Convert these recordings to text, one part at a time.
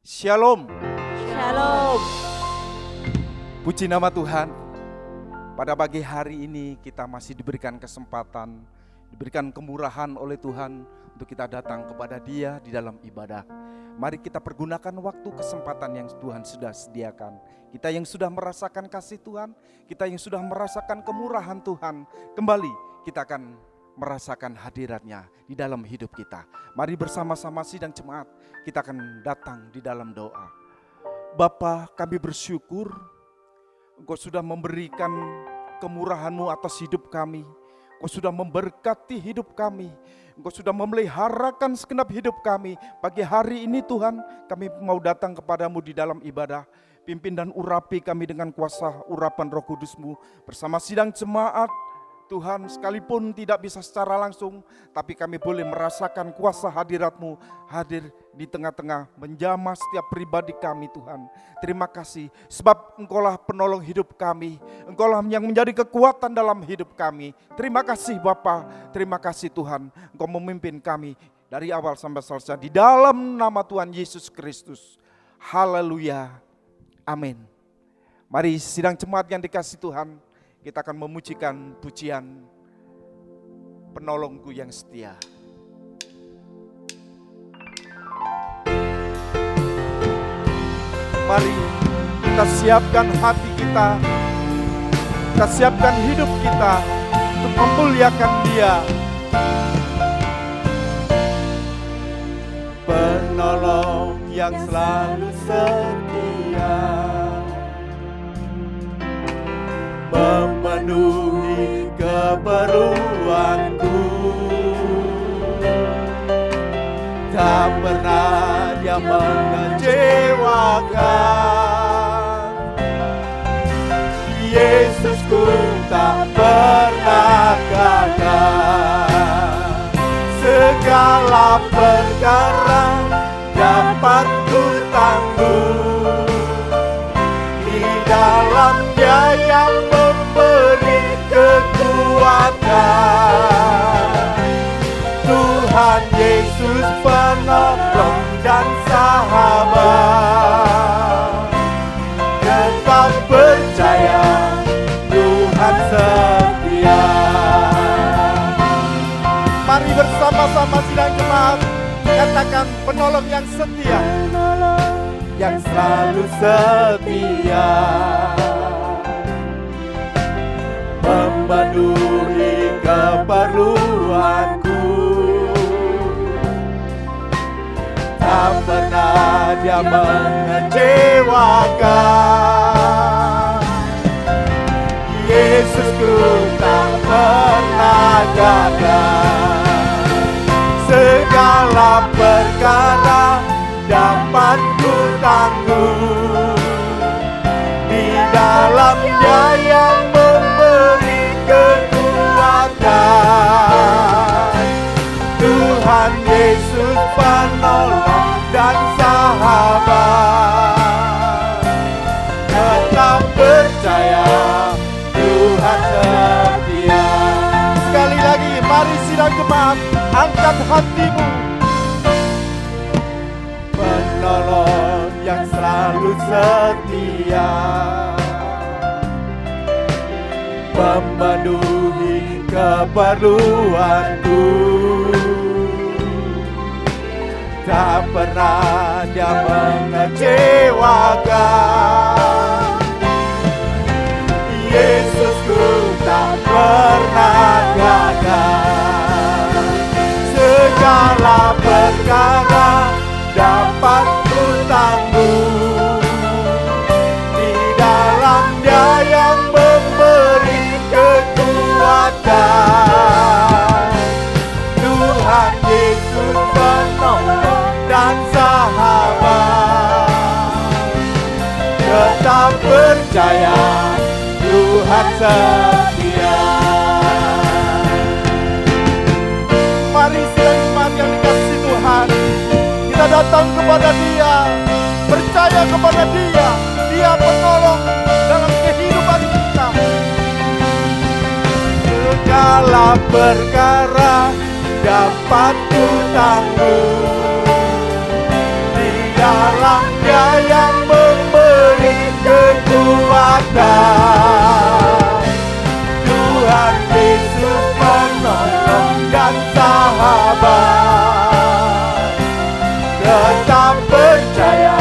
Shalom. Shalom. Puji nama Tuhan. Pada pagi hari ini kita masih diberikan kesempatan, diberikan kemurahan oleh Tuhan untuk kita datang kepada Dia di dalam ibadah. Mari kita pergunakan waktu kesempatan yang Tuhan sudah sediakan. Kita yang sudah merasakan kasih Tuhan, kita yang sudah merasakan kemurahan Tuhan, kembali kita akan merasakan hadiratnya di dalam hidup kita. Mari bersama-sama sidang jemaat kita akan datang di dalam doa. Bapa, kami bersyukur Engkau sudah memberikan kemurahan-Mu atas hidup kami. Engkau sudah memberkati hidup kami. Engkau sudah memeliharakan segenap hidup kami. Pagi hari ini Tuhan, kami mau datang kepadamu di dalam ibadah. Pimpin dan urapi kami dengan kuasa urapan Roh Kudus-Mu bersama sidang jemaat. Tuhan, sekalipun tidak bisa secara langsung, tapi kami boleh merasakan kuasa hadirat-Mu hadir di tengah-tengah, menjamah setiap pribadi kami Tuhan. Terima kasih, sebab Engkaulah penolong hidup kami, Engkaulah yang menjadi kekuatan dalam hidup kami. Terima kasih Bapa, terima kasih Tuhan, Engkau memimpin kami dari awal sampai selesai. Di dalam nama Tuhan Yesus Kristus, haleluya, amin. Mari sidang jemaat yang dikasihi Tuhan, kita akan memujikan pujian Penolongku yang setia. Mari kita siapkan hati kita siapkan hidup kita untuk memuliakan Dia. Penolong yang selalu setia, memenuhi keperluanku. Tak pernah Dia mengecewakan. Yesusku tak pernah gagal. Segala perkara dapat ku tanggung di dalam Dia yang memberi kekuatan. Tuhan Yesus penolong dan sahabat. Tetap percaya Tuhan setia. Mari bersama-sama sidang jemaat katakan penolong yang setia, yang selalu setia, memenuhi keperluanku. Tak pernah Dia mengecewakan. Yesusku tak pernah gagal. Segala perkara dapat ku tanggung di dalam Dia yang memberi kekuatan. Tuhan Yesus penolong dan sahabat. Tetap percaya Tuhan setia. Sekali lagi mari sidang jemaat angkat hatimu. Penolong yang selalu setia, memenuhi keperluanku. Tak pernah Dia mengecewakan. Yesusku tak pernah gagal. Segala perkara dapat ku tanggung di dalam Dia yang memberi kekuatan. Tuhan Yesus penolong dan sahabat. Tetap percaya Tuhan setia. Mari sidang jemaat yang dikasihi Tuhan, kita datang kepada Dia, percaya kepada Dia. Dia penolong dalam kehidupan kita. Segala perkara dapat ku tanggung di dalam Dia yang memberi kekuatan. Tuhan Yesus penolong dan sahabat. Tetap percaya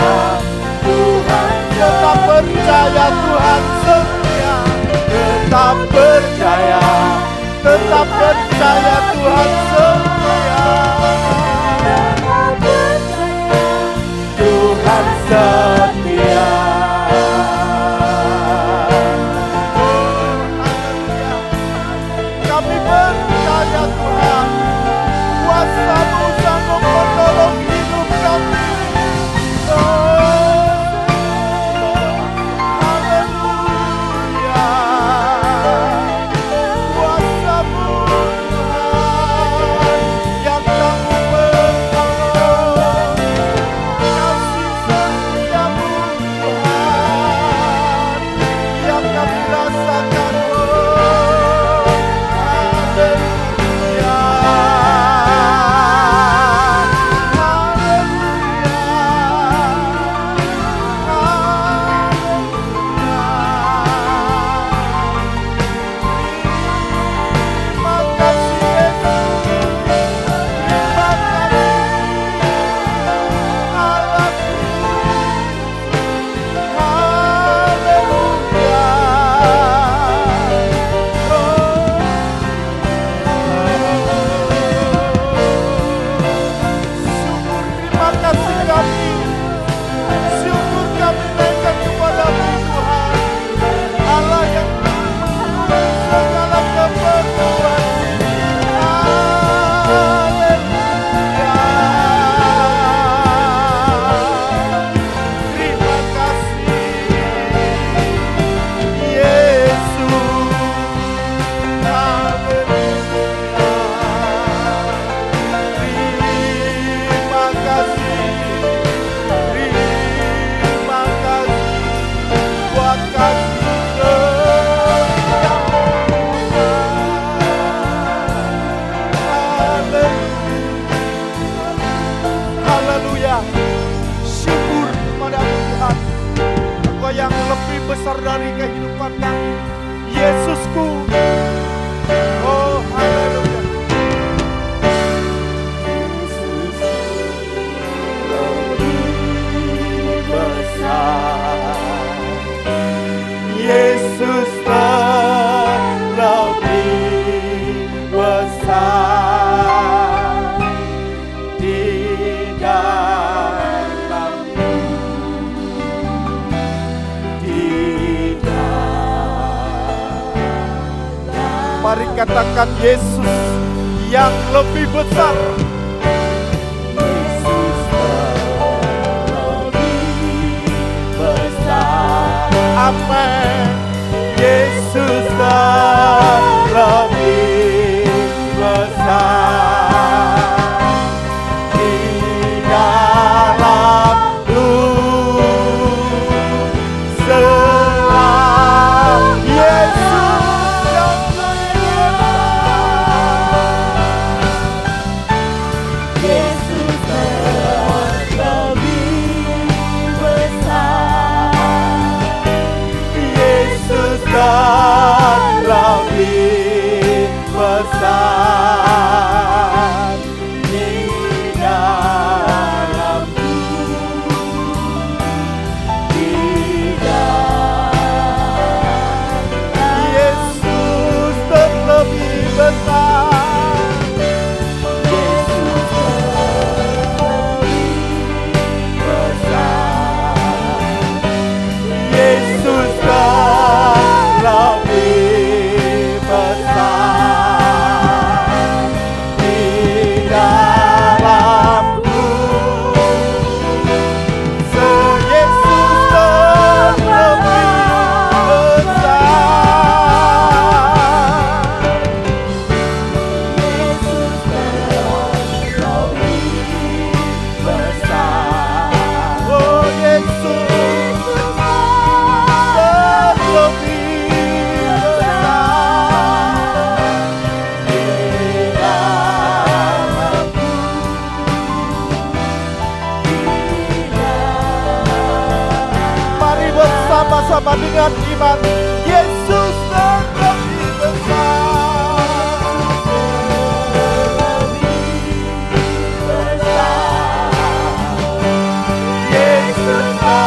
Tuhan, tetap percaya Tuhan setia. Tetap percaya Tuhan setia. Tuhan setia. Kami percaya Tuhan, kuasa-Mu sanggup menolong hidup kami. Haleluya. Kuasa-Mu Tuhan yang sanggup menolong. Kasih setia-Mu Tuhan yang kami rasakan. Yang lebih besar dari kehidupan kami, Yesusku. Oh, haleluya. Yesus lebih besar. Yesus lebih besar di dalamku. Mari katakan Yesus yang lebih besar. Yesus lebih besar. Amin. Yesus lebih besar di dalamku. Lebih besar di dalamku, di dalam Yesus terlebih besar. Yesus terlebih besar. Yesus terlebih besar di dalamku. Yesus terlebih besar. hebat, Yesus terlebih besar. Yesus terlebih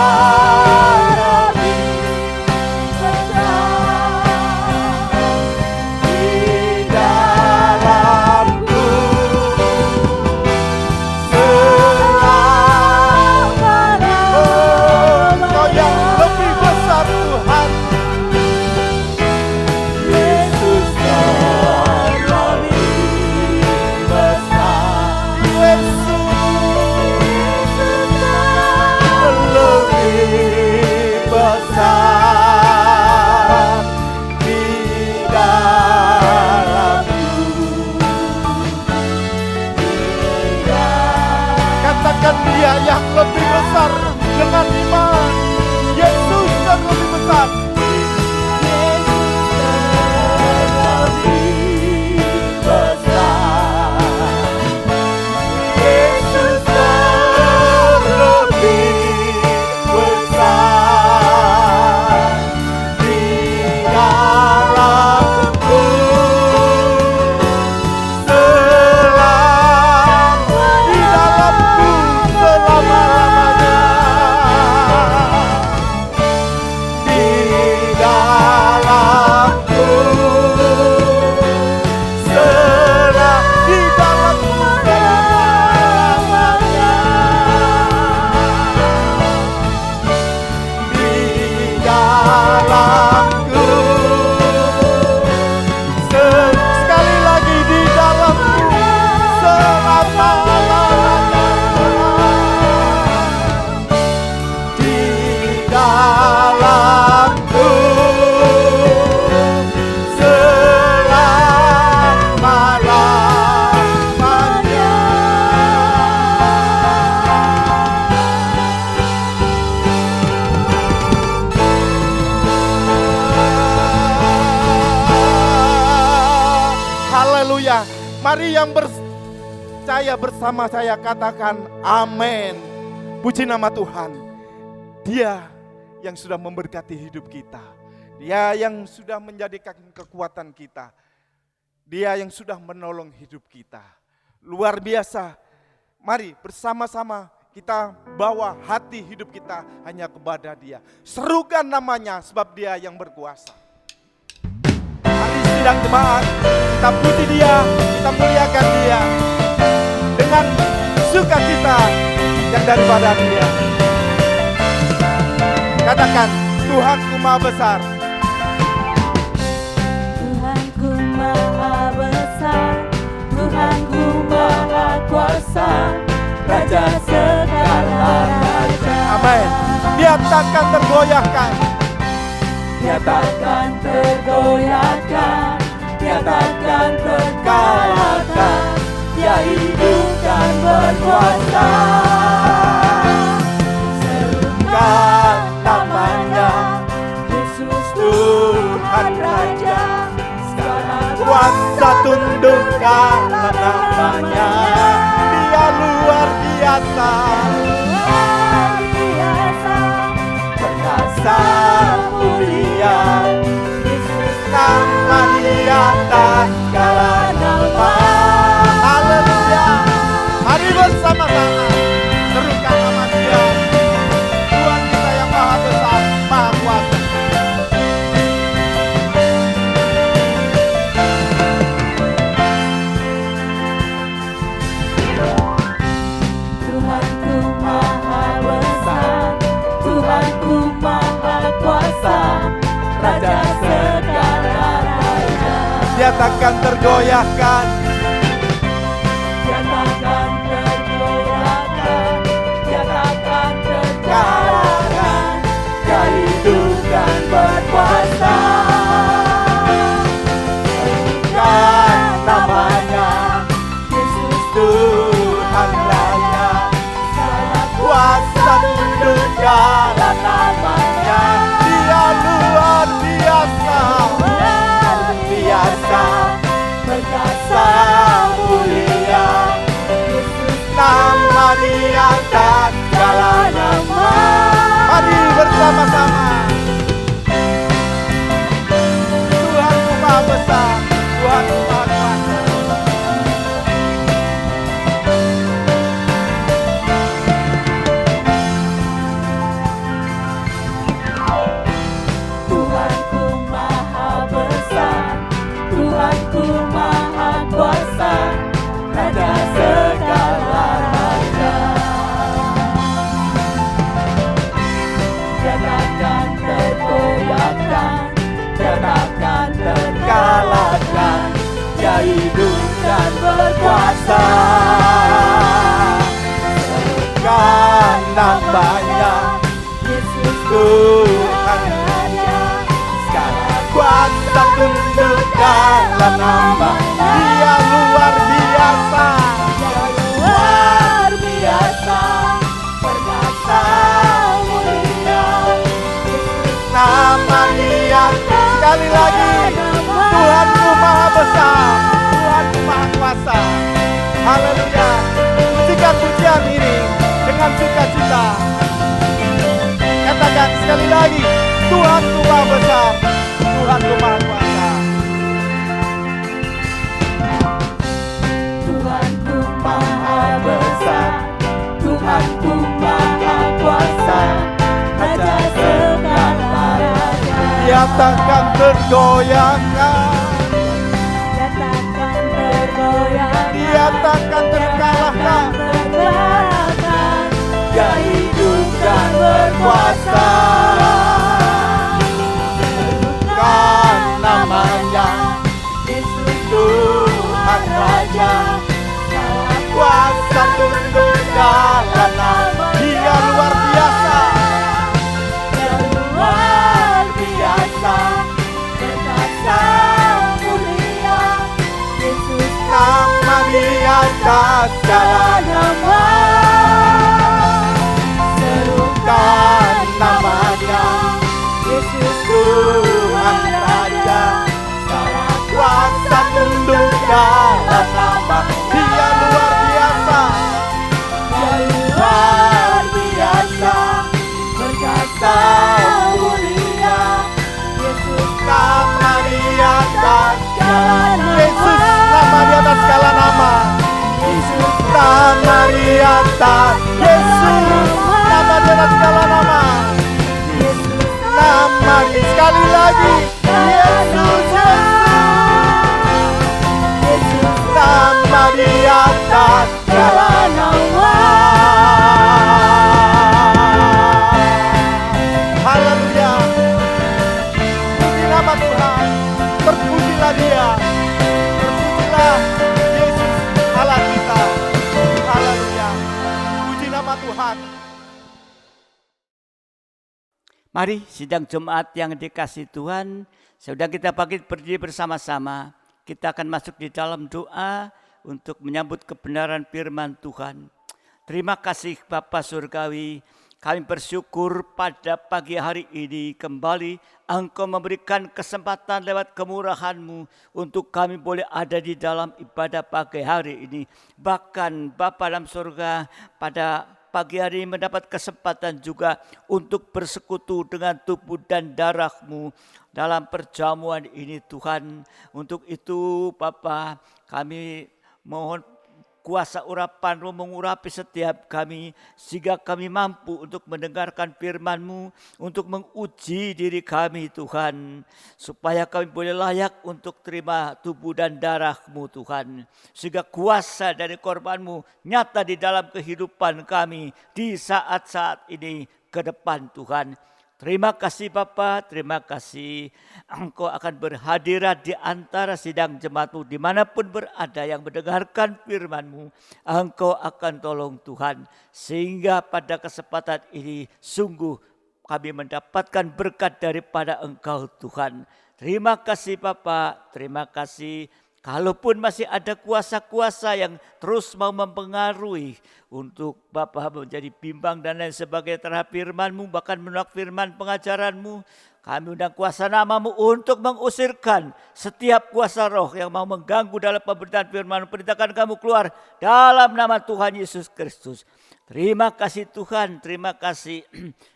besar di dalamku selamanya. Kau yang lebih besar Tuhan. Yesus terlebih besar. Yesus lebih besar di dalamku. Katakan Dia yang lebih besar dengan iman. Yesus yang lebih besar. Yesus terlebih besar di dalamku selama-lamanya. Di dalamku selama-lamanya. Di dalamku sekali lagi di dalamku selama-lamanya. Di dalamku selama-lamanya. Haleluya. Mari yang percaya bersama saya katakan amin. Puji nama Tuhan. Dia yang sudah memberkati hidup kita. Dia yang sudah menjadikan kekuatan kita. Dia yang sudah menolong hidup kita. Luar biasa. Mari bersama-sama kita bawa hati hidup kita hanya kepada Dia. Serukan namanya sebab Dia yang berkuasa. Mari sidang jemaat, kita puji Dia, kita muliakan Dia dengan sukacita yang daripada Dia. Katakan, Tuhanku Maha Besar. Tuhanku Maha Besar, Tuhanku Maha Kuasa, Raja segala raja. Amin. Dia takkan tergoyahkan. Dia takkan tergoyahkan, Dia takkan terkalahkan. Dia hidup dan berkuasa. Serukan namanya, Yesus Tuhan Raja. Sekarang Kuasa tundukkan namanya. Dia luar biasa. luar biasa, Perkasa mulia. Yesus nama di atas segala nama. Haleluya. Mari bersama-sama serukan nama Dia. Tuhan kita yang Maha Besar, Maha Kuasa. Tuhanku Maha Besar, Tuhanku Maha Kuasa, Raja segala raja. Dia takkan tergoyahkan. Dia takkan tergoyahkan, Dia takkan terkalahkan. Dia hidup dan berkuasa. Serukan namanya, Yesus Tuhan Raja. Kuasa tunduk dalam namanya. Dia luar biasa. Luar Biasa. perkasa mulia. Nama di atas segala nama. Mari bersama-sama. Dia hidup dan berkuasa. Serukan namanya, Yesus Tuhan Raja. segala kuasa tunduk dalam nama Dia luar biasa. Dia luar biasa, perkasa mulia. Nama Dia sekali lagi, Tuhanku maha besar, Tuhanku maha kuasa. Haleluya. Pujikan pujian ini dengan sukacita. Katakan sekali lagi, Tuhanku maha besar, Tuhanku maha kuasa. Tuhanku maha besar, Tuhanku maha kuasa, Raja segala raja. Dia takkan tergoyahkan, Dia takkan tergoyahkan, Dia takkan terkalahkan. terkalahkan. Dia hidup dan berkuasa. Kan namanya Yesus Tuhan Raja, segala kuasa tunduk dalam nama Dia luar biasa. Dia luar biasa, perkasa mulia. Yesus Nama Dia atas segala nama. Serukan namanya, Yesus Tuhan Raja, segala kuasa tunduk dalam nama Dia luar biasa. Dia luar biasa, perkasa mulia. Yesus Nama Dia atas segala nama. Yesus, nama Dia atas segala nama. Yesus Nama Dia atas Yesus, nama Dia atas segala nama. Yesus Nama Dia sekali lagi, Yesus, Yesus nama Dia atas segala nama. Haleluya. Puji nama Tuhan, terpujilah Dia, terpujilah Yesus Allah kita. Haleluya. Puji nama Tuhan. Mari sidang Jumat yang dikasihi Tuhan, sudah kita bangkit berdiri bersama-sama. Kita akan masuk di dalam doa untuk menyambut kebenaran firman Tuhan. Terima kasih Bapa Surgawi, kami bersyukur pada pagi hari ini kembali Engkau memberikan kesempatan lewat kemurahan-Mu untuk kami boleh ada di dalam ibadah pagi hari ini. Bahkan Bapa dalam surga pada pagi hari ini mendapat kesempatan juga untuk bersekutu dengan tubuh dan darah-Mu dalam perjamuan ini Tuhan. Untuk itu Bapa, kami mohon kuasa urapan-Mu mengurapi setiap kami, sehingga kami mampu untuk mendengarkan firman-Mu, untuk menguji diri kami Tuhan, supaya kami boleh layak untuk terima tubuh dan darah-Mu Tuhan, sehingga kuasa dari korban-Mu nyata di dalam kehidupan kami di saat-saat ini ke depan Tuhan. Terima kasih Bapa, terima kasih Engkau akan berhadirat di antara sidang jemaat-Mu dimanapun berada yang mendengarkan firman-Mu. Engkau akan tolong Tuhan, sehingga pada kesempatan ini sungguh kami mendapatkan berkat daripada Engkau Tuhan. Terima kasih Bapa, terima kasih. Kalaupun masih ada kuasa-kuasa yang terus mau mempengaruhi untuk Bapa menjadi bimbang dan lain sebagainya terhadap firman-Mu, bahkan menolak firman pengajaran-Mu, kami undang kuasa nama-Mu untuk mengusirkan setiap kuasa roh yang mau mengganggu dalam pemberitaan firman-Mu. Perintahkan kamu keluar dalam nama Tuhan Yesus Kristus. Terima kasih Tuhan, terima kasih.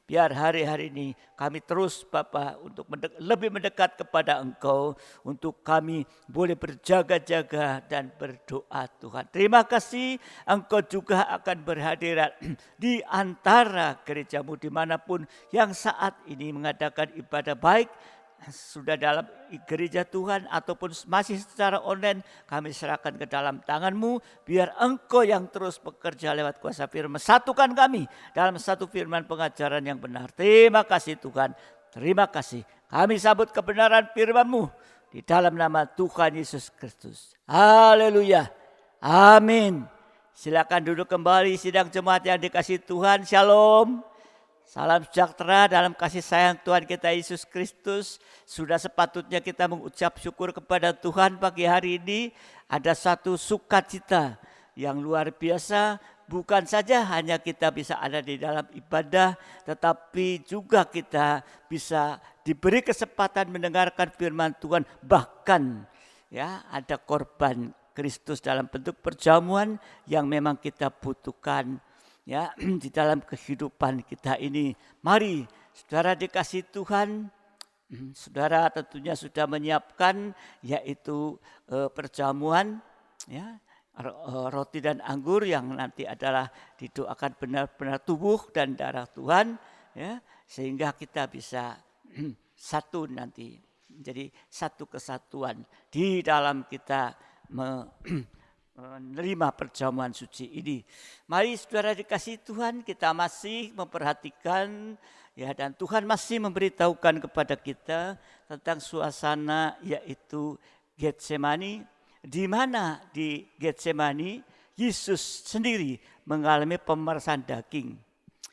Biar hari-hari ini kami terus Bapa untuk lebih mendekat kepada Engkau, untuk kami boleh berjaga-jaga dan berdoa Tuhan. Terima kasih Engkau juga akan berhadirat di antara gereja-Mu dimanapun yang saat ini mengadakan ibadah baik, sudah dalam gereja Tuhan ataupun masih secara online, kami serahkan ke dalam tangan-Mu. Biar Engkau yang terus bekerja lewat kuasa firman. Satukan kami dalam satu firman pengajaran yang benar. Terima kasih Tuhan. Terima kasih. Kami sambut kebenaran firman-Mu di dalam nama Tuhan Yesus Kristus. Haleluya. Amin. Silakan duduk kembali sidang jemaat yang dikasihi Tuhan. Shalom. Salam sejahtera dalam kasih sayang Tuhan kita Yesus Kristus. Sudah sepatutnya kita mengucap syukur kepada Tuhan pagi hari ini. Ada satu sukacita yang luar biasa. Bukan saja hanya kita bisa ada di dalam ibadah, tetapi juga kita bisa diberi kesempatan mendengarkan firman Tuhan. Bahkan ya ada korban Kristus dalam bentuk perjamuan yang memang kita butuhkan ya di dalam kehidupan kita ini. Mari saudara dikasih Tuhan, saudara tentunya sudah menyiapkan yaitu perjamuan ya, roti dan anggur yang nanti adalah didoakan benar-benar tubuh dan darah Tuhan ya, sehingga kita bisa satu nanti menjadi satu kesatuan di dalam kita menerima perjamuan suci ini. Mari saudara dikasih Tuhan, kita masih memperhatikan ya, dan Tuhan masih memberitahukan kepada kita tentang suasana yaitu Getsemani, di mana di Getsemani Yesus sendiri mengalami pemerasan daging,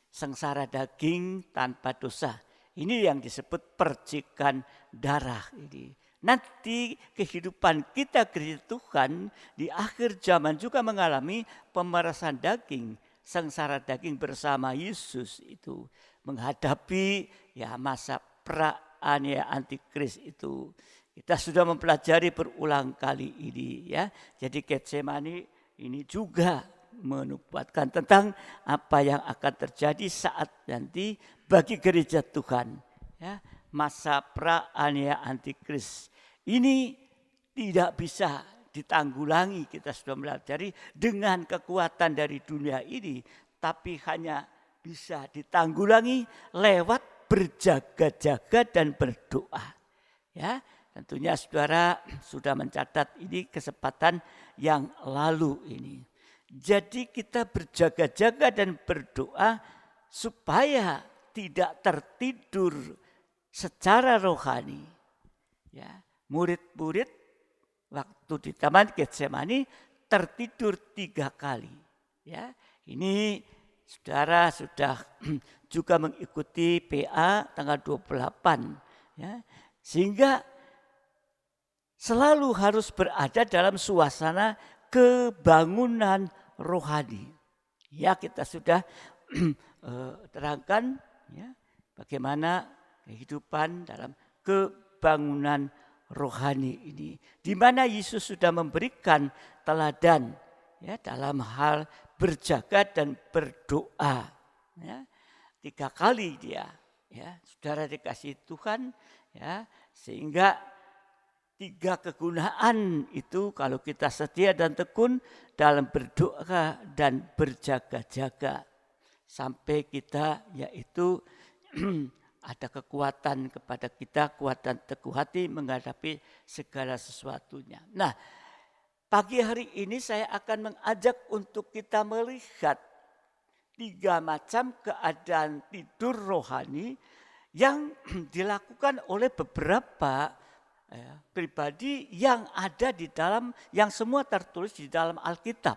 sengsara daging tanpa dosa. Ini yang disebut percikan darah ini. Nanti kehidupan kita gereja Tuhan di akhir zaman juga mengalami pemerasan daging, sengsara daging bersama Yesus itu menghadapi ya masa pra-aniaya antikris itu. Kita sudah mempelajari berulang kali ini ya. Jadi Getsemani ini juga menubuatkan tentang apa yang akan terjadi saat nanti bagi gereja Tuhan ya, masa pra-aniaya antikris. Ini tidak bisa ditanggulangi, kita sudah mempelajari dengan kekuatan dari dunia ini, tapi hanya bisa ditanggulangi lewat berjaga-jaga dan berdoa. Ya, tentunya saudara sudah mencatat ini kesempatan yang lalu ini. Jadi kita berjaga-jaga dan berdoa supaya tidak tertidur secara rohani. Ya, murid-murid waktu di Taman Getsemani tertidur 3 kali. Ya, ini saudara sudah juga mengikuti PA tanggal 28. Ya, sehingga selalu harus berada dalam suasana kebangunan rohani. Ya, kita sudah terangkan ya, bagaimana kehidupan dalam kebangunan rohani ini, di mana Yesus sudah memberikan teladan ya dalam hal berjaga dan berdoa. Ya, 3 kali dia, ya saudara dikasih Tuhan, ya sehingga 3 kegunaan itu kalau kita setia dan tekun dalam berdoa dan berjaga-jaga sampai kita yaitu ada kekuatan kepada kita, kekuatan teguh hati menghadapi segala sesuatunya. Nah, pagi hari ini saya akan mengajak untuk kita melihat 3 macam keadaan tidur rohani yang dilakukan oleh beberapa pribadi yang ada di dalam, yang semua tertulis di dalam Alkitab.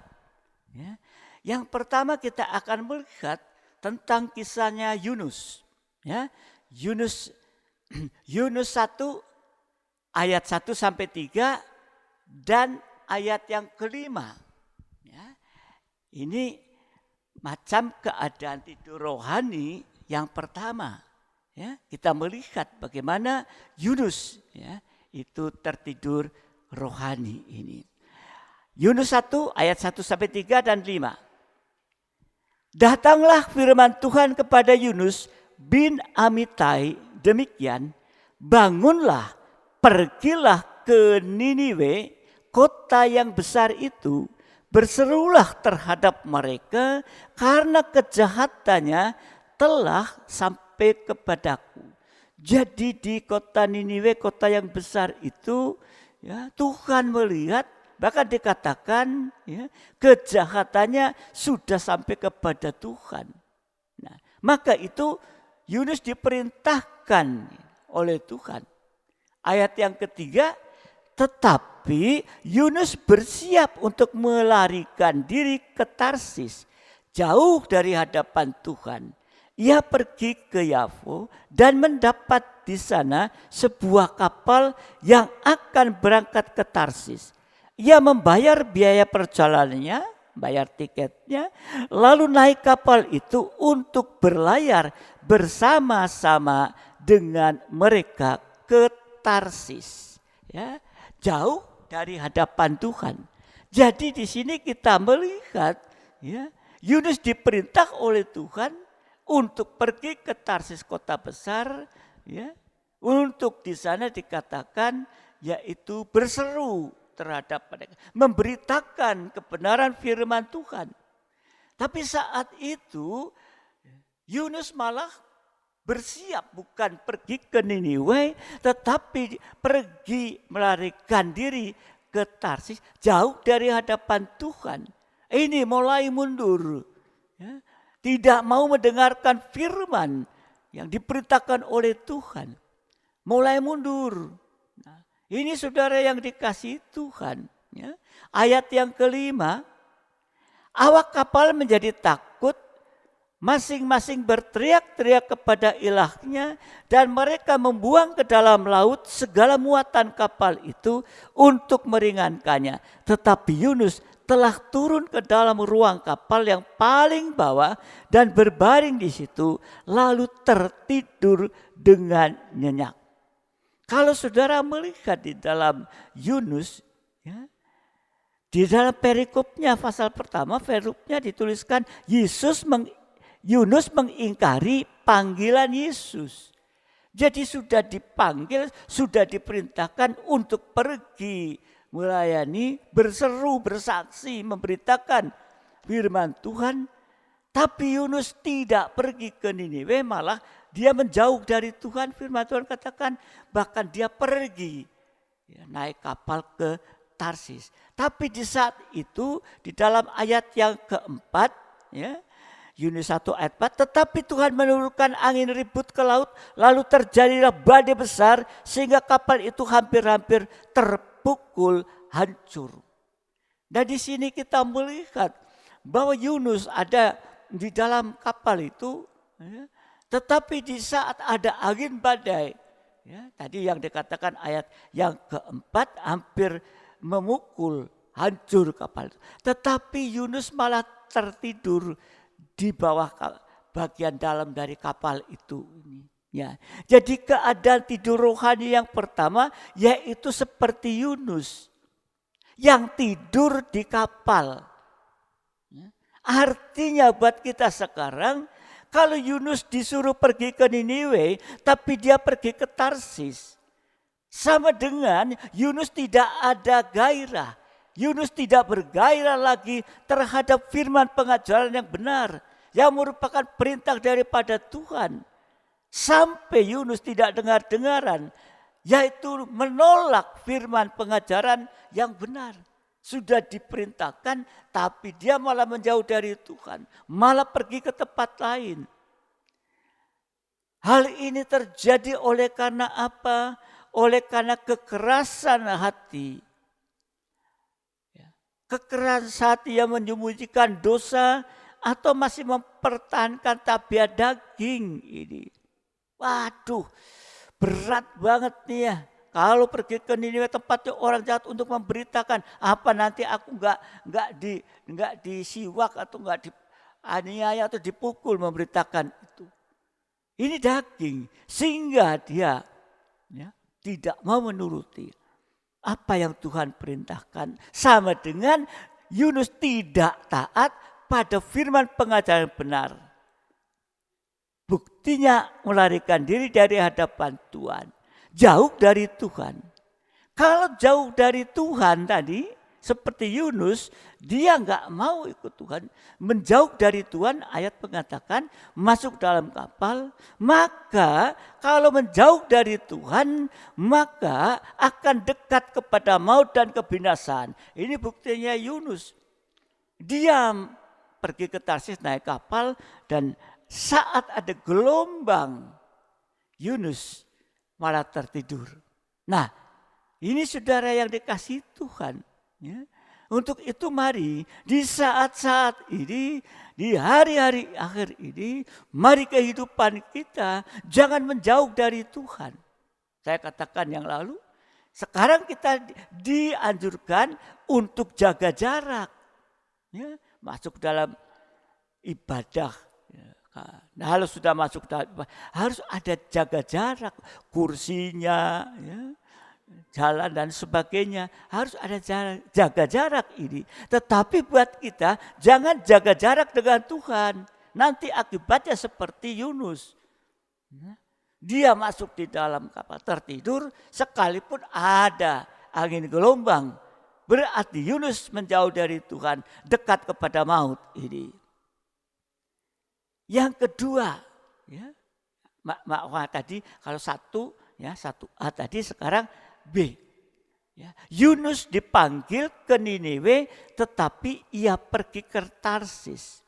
Ya. Yang pertama kita akan melihat tentang kisahnya Yunus. Ya. Yunus 1 ayat 1 sampai 3 dan ayat yang kelima. Ya. Ini macam keadaan tidur rohani yang pertama. Ya, kita melihat bagaimana Yunus ya, itu tertidur rohani ini. Yunus 1 ayat 1 sampai 3 dan 5. Datanglah firman Tuhan kepada Yunus bin Amitai demikian, bangunlah, pergilah ke Niniwe, kota yang besar itu, berserulah terhadap mereka karena kejahatannya telah sampai kepadaku. Jadi di kota Niniwe, kota yang besar itu, ya, Tuhan melihat, bahkan dikatakan ya, kejahatannya sudah sampai kepada Tuhan. Nah, maka itu Yunus diperintahkan oleh Tuhan. Ayat yang ketiga, Tetapi Yunus bersiap untuk melarikan diri ke Tarsis, jauh dari hadapan Tuhan. Ia pergi ke Yafo dan mendapat di sana sebuah kapal yang akan berangkat ke Tarsis. Ia membayar biaya perjalanannya, bayar tiketnya, lalu naik kapal itu untuk berlayar bersama-sama dengan mereka ke Tarsis. Ya, jauh dari hadapan Tuhan. Jadi di sini kita melihat, ya, Yunus diperintah oleh Tuhan untuk pergi ke Tarsis, kota besar, ya, untuk di sana dikatakan yaitu berseru terhadap mereka, memberitakan kebenaran firman Tuhan. Tapi saat itu Yunus malah bersiap, bukan pergi ke Niniwe, tetapi pergi melarikan diri ke Tarsis, jauh dari hadapan Tuhan. Ini mulai mundur, ya, tidak mau mendengarkan firman yang diperintahkan oleh Tuhan, mulai mundur. Nah, ini saudara yang dikasihi Tuhan, ya. Ayat yang kelima, awak kapal menjadi takut, masing-masing berteriak-teriak kepada ilahnya, dan mereka membuang ke dalam laut segala muatan kapal itu untuk meringankannya. Tetapi Yunus telah turun ke dalam ruang kapal yang paling bawah dan berbaring di situ, lalu tertidur dengan nyenyak. Kalau saudara melihat di dalam Yunus, ya, di dalam perikopnya pasal pertama, perikopnya dituliskan Yunus mengingkari panggilan Yesus. Jadi sudah dipanggil, sudah diperintahkan untuk pergi melayani, berseru, bersaksi, memberitakan firman Tuhan. Tapi Yunus tidak pergi ke Niniwe, malah dia menjauh dari Tuhan. Firman Tuhan katakan bahkan dia pergi, ya, naik kapal ke Tarsis. Tapi di saat itu di dalam ayat yang keempat, ya, Yunus 1 ayat 4, tetapi Tuhan menurunkan angin ribut ke laut, lalu terjadilah badai besar sehingga kapal itu hampir-hampir terpukul hancur. Dan di sini kita melihat bahwa Yunus ada di dalam kapal itu, ya, tetapi di saat ada angin badai, ya, tadi yang dikatakan ayat yang keempat hampir memukul hancur kapal itu. Tetapi Yunus malah tertidur di bawah bagian dalam dari kapal itu. Ya, jadi keadaan tidur rohani yang pertama yaitu seperti Yunus yang tidur di kapal. Artinya buat kita sekarang, kalau Yunus disuruh pergi ke Niniwe tapi dia pergi ke Tarsis, sama dengan Yunus tidak ada gairah. Yunus tidak bergairah lagi terhadap firman pengajaran yang benar, yang merupakan perintah daripada Tuhan. Sampai Yunus tidak dengar-dengaran, yaitu menolak firman pengajaran yang benar. Sudah diperintahkan, tapi dia malah menjauh dari Tuhan, malah pergi ke tempat lain. Hal ini terjadi oleh karena apa? Oleh karena kekerasan hati. Kekerasan hati yang menyembunyikan dosa atau masih mempertahankan tabiat daging ini. Waduh, berat banget nih ya. Kalau pergi ke Niniwe tempatnya orang jahat untuk memberitakan apa nanti aku enggak disiwak atau enggak dianiaya atau dipukul, memberitakan itu. Ini daging, sehingga dia, ya, tidak mau menuruti apa yang Tuhan perintahkan. Sama dengan Yunus tidak taat pada firman pengajaran benar. Buktinya melarikan diri dari hadapan Tuhan. Jauh dari Tuhan. Kalau jauh dari Tuhan tadi, seperti Yunus, dia enggak mau ikut Tuhan. Menjauh dari Tuhan, ayat mengatakan masuk dalam kapal. Maka kalau menjauh dari Tuhan, maka akan dekat kepada maut dan kebinasaan. Ini buktinya Yunus. Dia pergi ke Tarsis naik kapal, dan saat ada gelombang, Yunus malah tertidur. Nah, Ini saudara yang dikasihi Tuhan. Ya. Untuk itu mari di saat-saat ini, di hari-hari akhir ini, mari kehidupan kita jangan menjauh dari Tuhan. Saya katakan yang lalu, sekarang kita dianjurkan untuk jaga jarak. Ya, masuk dalam ibadah. Nah, kalau sudah masuk dalam ibadah, harus ada jaga jarak. Kursinya, ya, jalan dan sebagainya. Harus ada jaga jarak ini. Tetapi buat kita, jangan jaga jarak dengan Tuhan. Nanti akibatnya seperti Yunus. Dia masuk di dalam kapal tertidur sekalipun ada angin gelombang. Berarti Yunus menjauh dari Tuhan, dekat kepada maut ini. Yang kedua, ya, tadi kalau satu A tadi, sekarang B. Ya, Yunus dipanggil ke Niniwe, tetapi ia pergi ke Tarsis.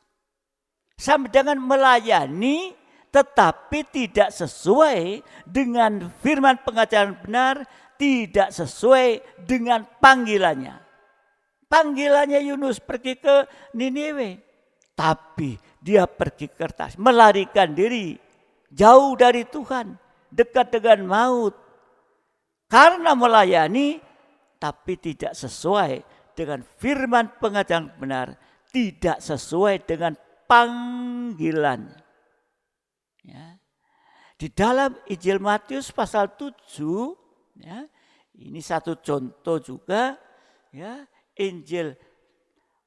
Sama dengan melayani, tetapi tidak sesuai dengan firman pengajaran benar, tidak sesuai dengan panggilannya. Panggilannya Yunus pergi ke Niniwe, tapi dia pergi ke Tarsis, melarikan diri jauh dari Tuhan, dekat dengan maut. Karena melayani, tapi tidak sesuai dengan firman pengajaran benar, tidak sesuai dengan panggilan. Ya. Di dalam Injil Matius pasal 7, ya, ini satu contoh juga, ya, Injil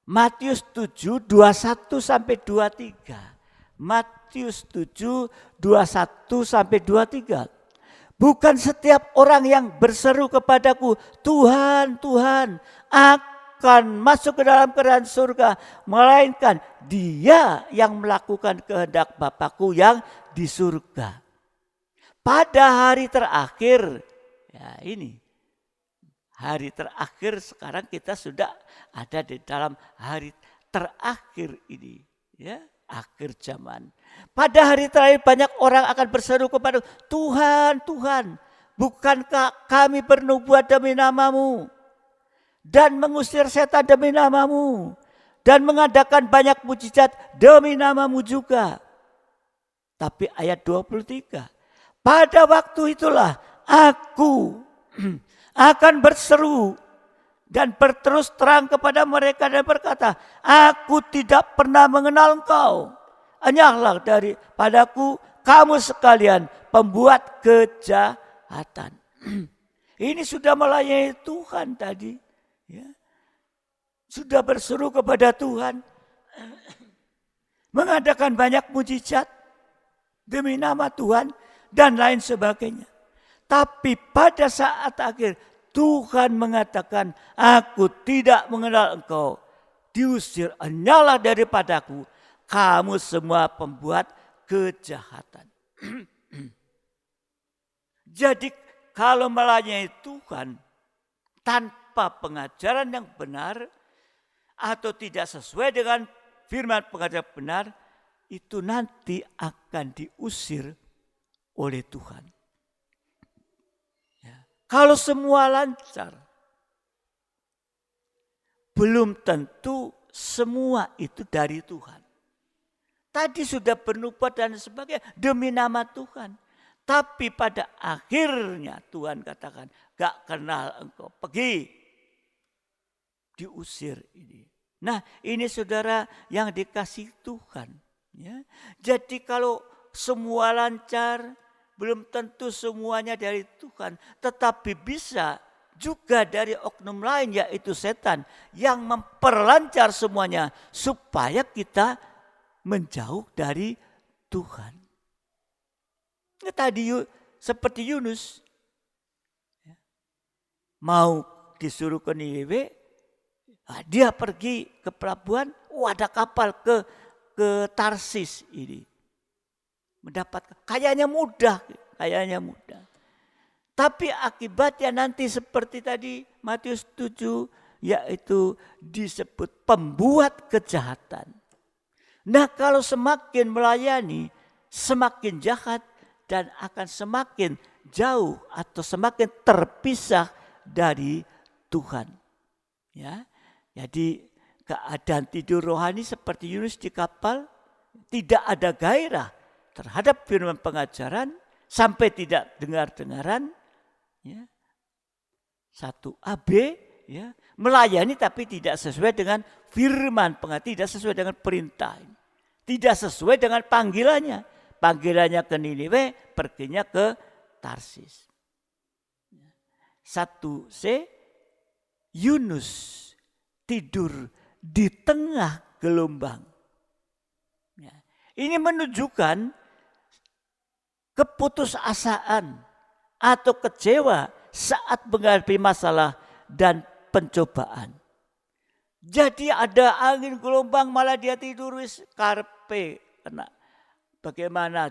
Matius 7, 21 sampai 23. Matius 7, 21 sampai 23. Bukan setiap orang yang berseru kepadaku, Tuhan, Tuhan, akan masuk ke dalam kerajaan surga, melainkan dia yang melakukan kehendak Bapakku yang di surga. Pada hari terakhir, ya ini, hari terakhir sekarang kita sudah ada di dalam hari terakhir ini, ya, akhir zaman. Pada hari terakhir banyak orang akan berseru kepada Tuhan, Tuhan, bukankah kami bernubuat demi namamu dan mengusir setan demi namamu dan mengadakan banyak mujizat demi namamu juga. Tapi ayat 23, pada waktu itulah aku akan berseru dan berterus terang kepada mereka dan berkata, aku tidak pernah mengenal engkau. Enyahlah daripadaku kamu sekalian pembuat kejahatan. Ini sudah melayani Tuhan tadi. Ya. Sudah berseru kepada Tuhan. Mengadakan banyak mujizat demi nama Tuhan dan lain sebagainya. Tapi pada saat akhir Tuhan mengatakan, aku tidak mengenal engkau. Diusir, enyahlah daripadaku kamu semua pembuat kejahatan. Jadi kalau melayani Tuhan tanpa pengajaran yang benar atau tidak sesuai dengan firman pengajaran benar, itu nanti akan diusir oleh Tuhan. Ya. Kalau semua lancar, belum tentu semua itu dari Tuhan. Tadi sudah bernubuat dan sebagainya demi nama Tuhan. Tapi pada akhirnya Tuhan katakan, gak kenal engkau, pergi. Diusir ini. Nah, ini saudara yang dikasih Tuhan. Ya. Jadi kalau semua lancar, belum tentu semuanya dari Tuhan. Tetapi bisa juga dari oknum lain, yaitu setan, yang memperlancar semuanya supaya kita menjauh dari Tuhan. Tadi seperti Yunus, mau disuruh ke Niniwe, dia pergi ke pelabuhan, ada kapal ke Tarsis ini. Mendapatkan, kayaknya mudah. Tapi akibatnya nanti seperti tadi Matius 7, yaitu disebut pembuat kejahatan. Nah, kalau semakin melayani, semakin jahat dan akan semakin jauh atau semakin terpisah dari Tuhan. Ya, jadi keadaan tidur rohani seperti Yunus di kapal, tidak ada gairah terhadap firman pengajaran sampai tidak dengar-dengaran. Ya. 1A, B, ya, melayani tapi tidak sesuai dengan firman pengajaran, tidak sesuai dengan perintah, tidak sesuai dengan panggilannya. Panggilannya ke Niniwe, perginya ke Tarsis. 1C, Yunus tidur di tengah gelombang. Ya. Ini menunjukkan keputusasaan atau kecewa saat menghadapi masalah dan pencobaan. Jadi ada angin gelombang malah dia tidur wis karpe kena. Bagaimana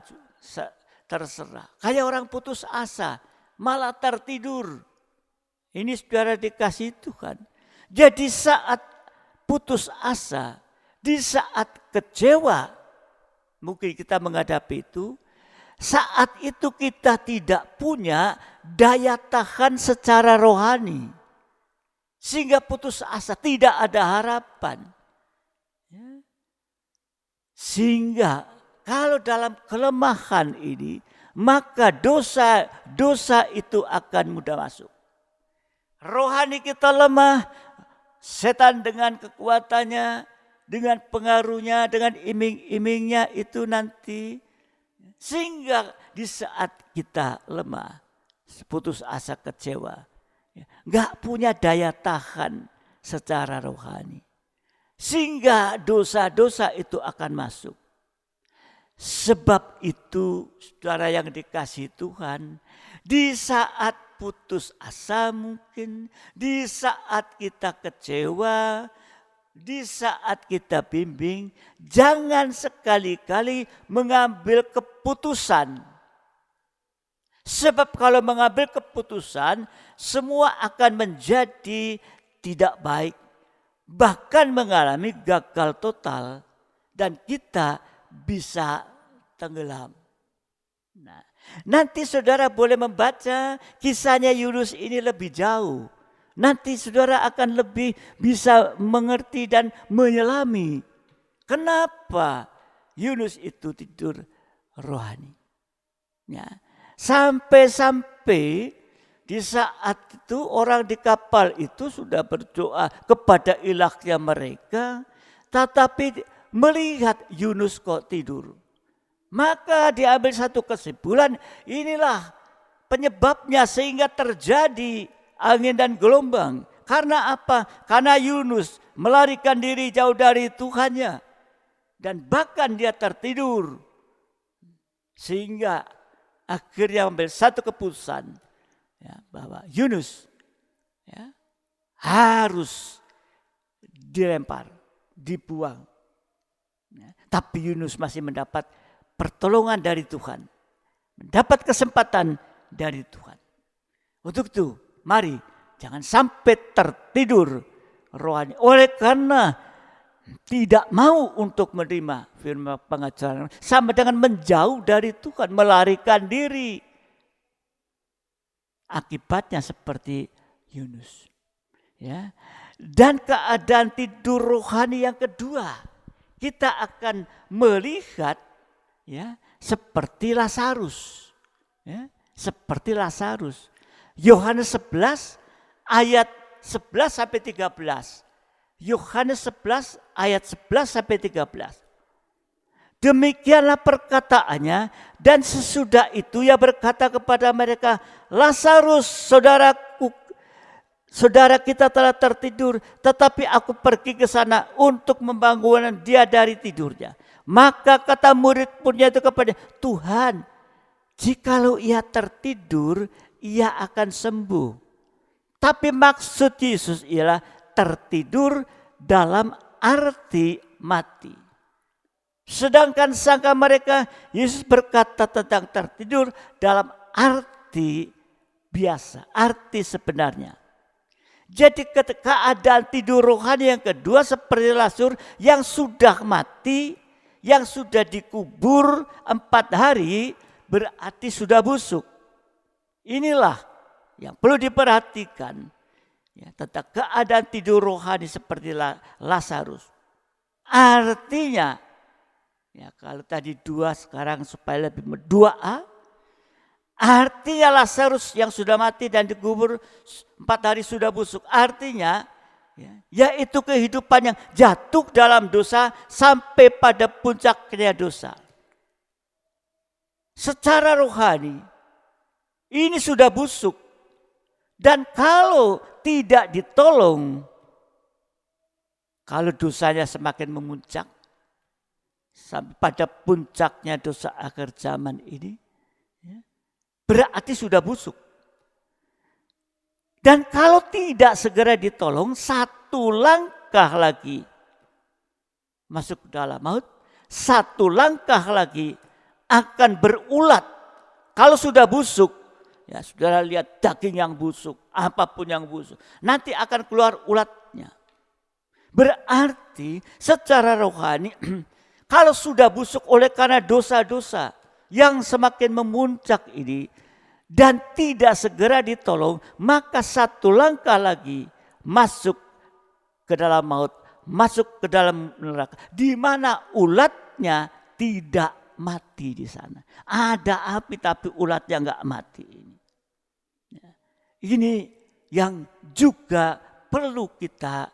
terserah. Kayak orang putus asa malah tertidur. Ini saudara dikasih Tuhan. Jadi saat putus asa, di saat kecewa, mungkin kita menghadapi itu, saat itu kita tidak punya daya tahan secara rohani. Sehingga putus asa, tidak ada harapan. Sehingga kalau dalam kelemahan ini, maka dosa itu akan mudah masuk. Rohani kita lemah, setan dengan kekuatannya, dengan pengaruhnya, dengan iming-imingnya itu nanti. Sehingga di saat kita lemah, putus asa, kecewa, gak punya daya tahan secara rohani. Sehingga dosa-dosa itu akan masuk. Sebab itu saudara yang dikasihi Tuhan, di saat putus asa mungkin, di saat kita kecewa, di saat kita bimbing, jangan sekali-kali mengambil keputusan. Sebab kalau mengambil keputusan, semua akan menjadi tidak baik. Bahkan mengalami gagal total dan kita bisa tenggelam. Nah, nanti saudara boleh membaca kisahnya Yunus ini lebih jauh. Nanti saudara akan lebih bisa mengerti dan menyelami kenapa Yunus itu tidur rohani. Ya, sampai-sampai di saat itu orang di kapal itu sudah berdoa kepada ilahnya mereka, tetapi melihat Yunus kok tidur. Maka diambil satu kesimpulan, inilah penyebabnya sehingga terjadi angin dan gelombang. Karena apa? Karena Yunus melarikan diri jauh dari Tuhannya. Dan bahkan dia tertidur. Sehingga akhirnya ambil satu keputusan. Ya, bahwa Yunus ya, harus dilempar, dibuang. Ya, tapi Yunus masih mendapat pertolongan dari Tuhan. Mendapat kesempatan dari Tuhan. Untuk itu, mari jangan sampai tertidur rohani. Oleh karena tidak mau untuk menerima firman pengajaran. Sama dengan menjauh dari Tuhan, melarikan diri. Akibatnya seperti Yunus. Ya. Dan keadaan tidur rohani yang kedua, kita akan melihat ya seperti Lazarus. Ya, seperti Lazarus. Yohanes 11 ayat 11 sampai 13. Yohanes 11 ayat 11 sampai 13. Demikianlah perkataannya, dan sesudah itu ia berkata kepada mereka, Lazarus saudara kita telah tertidur, tetapi aku pergi ke sana untuk membangunkan dia dari tidurnya. Maka kata murid-muridnya itu kepada Tuhan, jikalau ia tertidur, ia akan sembuh. Tapi maksud Yesus ialah tertidur dalam arti mati. Sedangkan sangka mereka Yesus berkata tentang tertidur dalam arti biasa, arti sebenarnya. Jadi keadaan tidur rohani yang kedua seperti Lazarus yang sudah mati, yang sudah dikubur 4 hari, berarti sudah busuk. Inilah yang perlu diperhatikan ya, tentang keadaan tidur rohani seperti Lazarus. Artinya, ya kalau tadi 2 sekarang supaya lebih 2A, artinya Lazarus yang sudah mati dan dikubur 4 hari sudah busuk. Artinya, yaitu kehidupan yang jatuh dalam dosa sampai pada puncaknya dosa. Secara rohani, ini sudah busuk. Dan kalau tidak ditolong, kalau dosanya semakin memuncak, sampai pada puncaknya dosa akhir zaman ini, berarti sudah busuk. Dan kalau tidak segera ditolong, 1 langkah lagi masuk ke dalam maut, 1 langkah lagi akan berulat. Kalau sudah busuk, ya saudara lihat daging yang busuk, apapun yang busuk, nanti akan keluar ulatnya. Berarti secara rohani, kalau sudah busuk oleh karena dosa-dosa yang semakin memuncak ini, dan tidak segera ditolong, maka 1 langkah lagi masuk ke dalam maut, masuk ke dalam neraka, di mana ulatnya tidak mati di sana. Ada api tapi ulatnya enggak mati. Ini yang juga perlu kita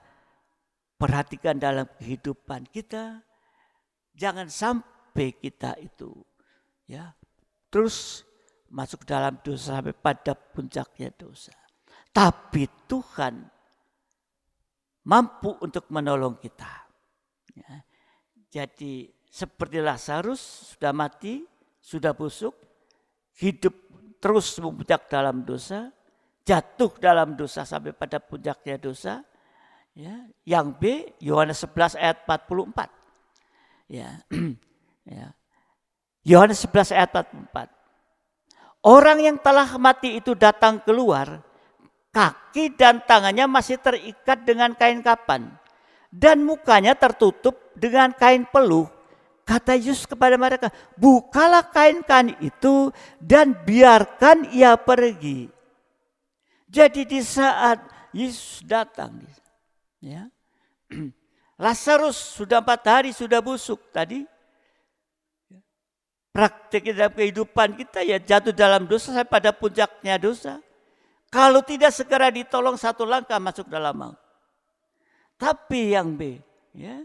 perhatikan dalam kehidupan kita. Jangan sampai kita itu ya terus masuk dalam dosa sampai pada puncaknya dosa. Tapi Tuhan mampu untuk menolong kita. Ya. Jadi seperti Lazarus sudah mati, sudah busuk, hidup terus memuncak dalam dosa, jatuh dalam dosa sampai pada puncaknya dosa. Ya. Yang B, Yohanes 11 ayat 44. Ya. Ya. Yohanes 11 ayat 44. Orang yang telah mati itu datang keluar, kaki dan tangannya masih terikat dengan kain kapan, dan mukanya tertutup dengan kain peluh. Kata Yesus kepada mereka, bukalah kain-kain itu dan biarkan ia pergi. Jadi di saat Yesus datang, ya, Lazarus sudah 4 hari sudah busuk tadi. Praktik dalam kehidupan kita ya jatuh dalam dosa sampai pada puncaknya dosa. Kalau tidak segera ditolong 1 langkah masuk dalam maut. Tapi yang B, ya,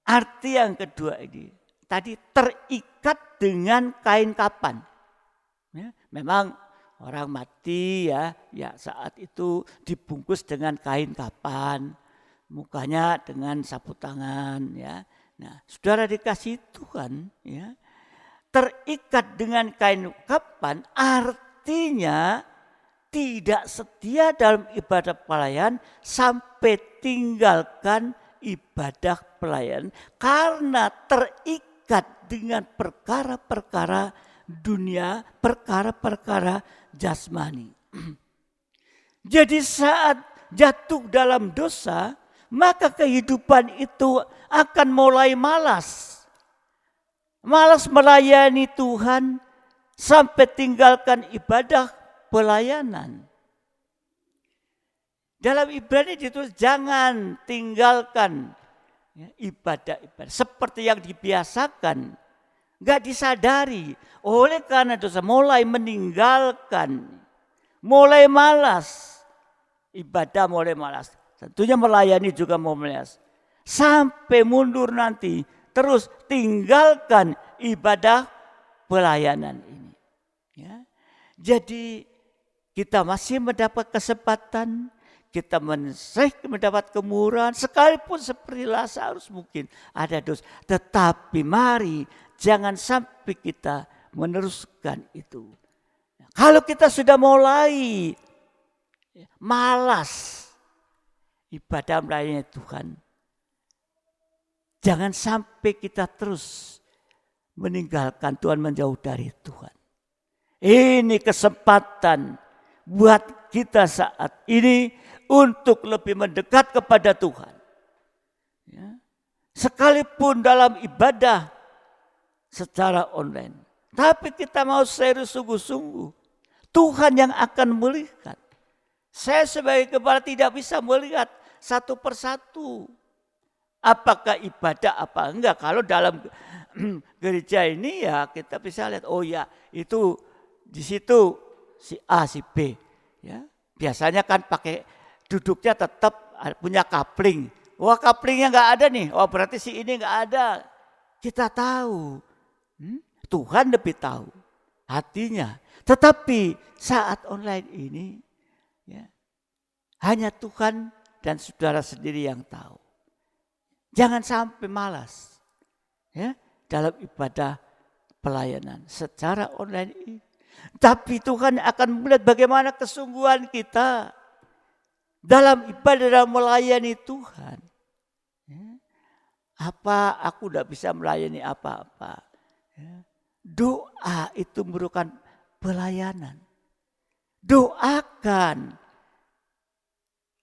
arti yang kedua ini tadi terikat dengan kain kapan. Ya, memang orang mati ya saat itu dibungkus dengan kain kapan, mukanya dengan sapu tangan ya. Nah, saudara dikasih Tuhan ya, terikat dengan kain kapan artinya tidak setia dalam ibadah pelayan sampai tinggalkan ibadah pelayan karena terikat dengan perkara-perkara dunia, perkara-perkara jasmani. Jadi saat jatuh dalam dosa, maka kehidupan itu akan mulai malas. Malas melayani Tuhan sampai tinggalkan ibadah pelayanan. Dalam ibadah ditulis jangan tinggalkan ibadah-ibadah seperti yang dibiasakan. Gak disadari oleh karena dosa mulai meninggalkan, mulai malas. Ibadah mulai malas. Tentunya melayani juga mau malas. Sampai mundur nanti terus tinggalkan ibadah pelayanan ini. Ya. Jadi kita masih mendapat kesempatan, kita mendapat kemurahan, sekalipun seperti Lazarus mungkin ada dosa. Tetapi mari jangan sampai kita meneruskan itu. Kalau kita sudah mulai malas ibadah melayani Tuhan, jangan sampai kita terus meninggalkan Tuhan, menjauh dari Tuhan. Ini kesempatan buat kita saat ini untuk lebih mendekat kepada Tuhan. Ya. Sekalipun dalam ibadah secara online. Tapi kita mau serius sungguh-sungguh. Tuhan yang akan melihat. Saya sebagai gembala tidak bisa melihat satu persatu. Apakah ibadah apa enggak. Kalau dalam gereja ini ya kita bisa lihat, oh ya itu di situ si A, si B. Ya, biasanya kan pakai duduknya tetap punya kapling. Wah kaplingnya enggak ada nih, oh berarti si ini enggak ada. Kita tahu, Tuhan lebih tahu hatinya. Tetapi saat online ini, ya, hanya Tuhan dan saudara sendiri yang tahu. Jangan sampai malas, ya, dalam ibadah pelayanan secara online ini. Tapi Tuhan akan melihat bagaimana kesungguhan kita dalam ibadah, dalam melayani Tuhan. Ya. Apa aku tidak bisa melayani apa-apa. Ya. Doa itu merupakan pelayanan. Doakan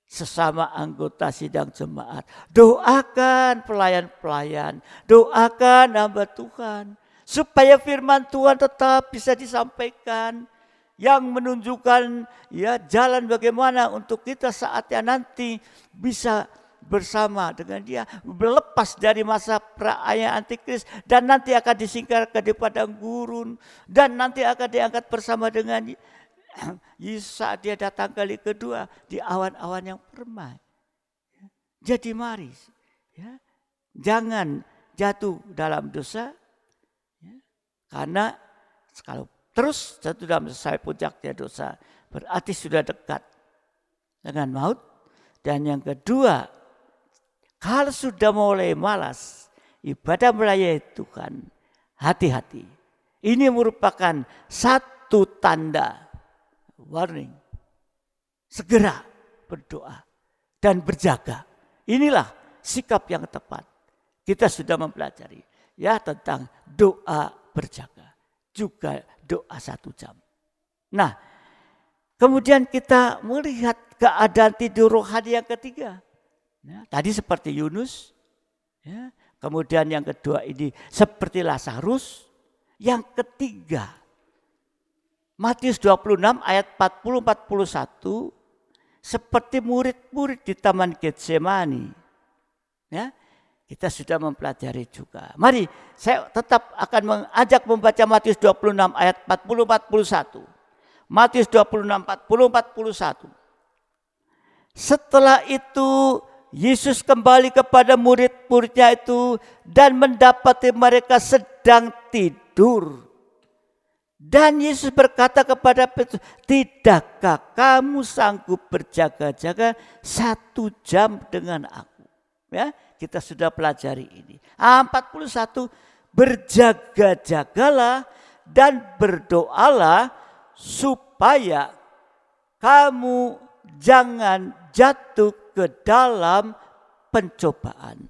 sesama anggota sidang jemaat. Doakan pelayan-pelayan. Doakan hamba Tuhan. Supaya firman Tuhan tetap bisa disampaikan. Yang menunjukkan ya jalan bagaimana untuk kita saatnya nanti bisa bersama dengan dia. Berlepas dari masa perayaan antikris. Dan nanti akan disingkirkan di padang gurun. Dan nanti akan diangkat bersama dengan Yesus saat dia datang kali kedua di awan-awan yang permai. Jadi mari, ya, jangan jatuh dalam dosa, ya, karena kalau terus jatuh dalam dosa, puncaknya dosa, berarti sudah dekat dengan maut. Dan yang kedua, kalau sudah mulai malas ibadah melayani Tuhan, hati-hati. Ini merupakan satu tanda warning. Segera berdoa dan berjaga. Inilah sikap yang tepat. Kita sudah mempelajari ya tentang doa berjaga. Juga doa 1 jam. Nah, kemudian kita melihat keadaan tidur rohani yang ketiga. Ya, tadi seperti Yunus. Ya, kemudian yang kedua ini seperti Lazarus. Yang ketiga, Matius 26 ayat 40-41 seperti murid-murid di Taman Getsemani. Ya, kita sudah mempelajari juga. Mari saya tetap akan mengajak membaca Matius 26 ayat 40-41. Matius 26 40-41. Setelah itu Yesus kembali kepada murid-muridnya itu dan mendapati mereka sedang tidur. Dan Yesus berkata kepada Petrus, tidakkah kamu sanggup berjaga-jaga 1 jam dengan aku? Ya, kita sudah pelajari ini. 41, berjaga-jagalah dan berdoalah supaya kamu jangan jatuh ke dalam pencobaan.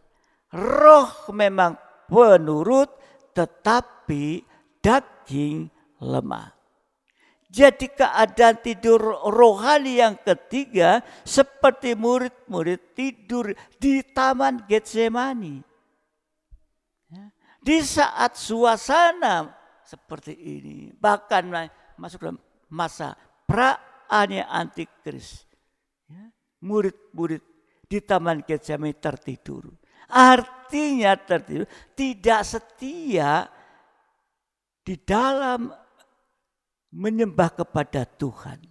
Roh memang penurut tetapi daging lemah. Jadi keadaan tidur rohani yang ketiga seperti murid-murid tidur di Taman Getsemani. Di saat suasana seperti ini, bahkan masuk dalam masa pra-ania antikris, murid-murid di Taman Getsemani tertidur. Artinya tertidur, tidak setia di dalam menyembah kepada Tuhan.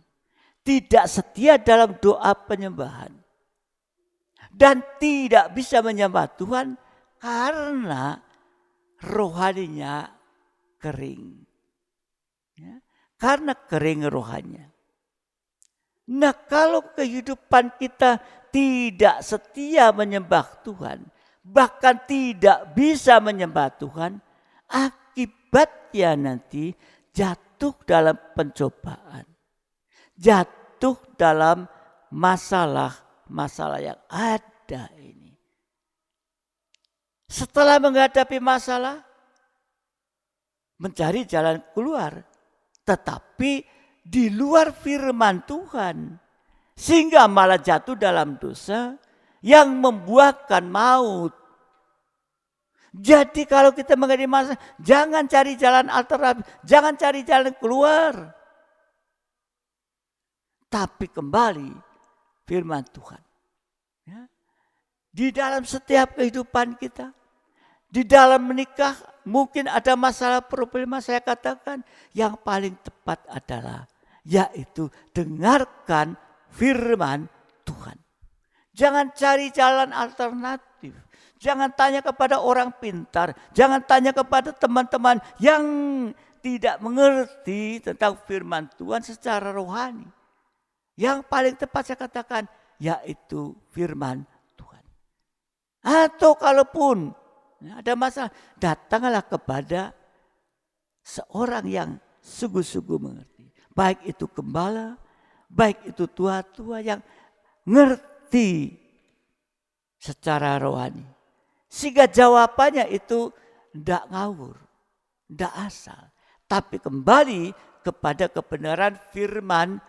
Tidak setia dalam doa penyembahan. Dan tidak bisa menyembah Tuhan karena rohaninya kering. Ya, karena kering rohaninya. Nah, kalau kehidupan kita tidak setia menyembah Tuhan, bahkan tidak bisa menyembah Tuhan, akibatnya nanti jatuh dalam pencobaan. Jatuh dalam masalah-masalah yang ada ini. Setelah menghadapi masalah, mencari jalan keluar. Tetapi di luar firman Tuhan. Sehingga malah jatuh dalam dosa yang membuahkan maut. Jadi kalau kita menghadapi masalah, jangan cari jalan alternatif, jangan cari jalan keluar. tapi kembali firman Tuhan. Ya. Di dalam setiap kehidupan kita, di dalam menikah mungkin ada masalah problema, saya katakan yang paling tepat adalah yaitu dengarkan firman Tuhan. Jangan cari jalan alternatif. Jangan tanya kepada orang pintar. Jangan tanya kepada teman-teman yang tidak mengerti tentang firman Tuhan secara rohani. Yang paling tepat saya katakan yaitu firman Tuhan. Atau kalaupun ada masalah, datanglah kepada seorang yang sungguh-sungguh mengerti. Baik itu gembala, baik itu tua-tua yang ngerti secara rohani. Sehingga jawabannya itu tidak ngawur, tidak asal. Tapi kembali kepada kebenaran firman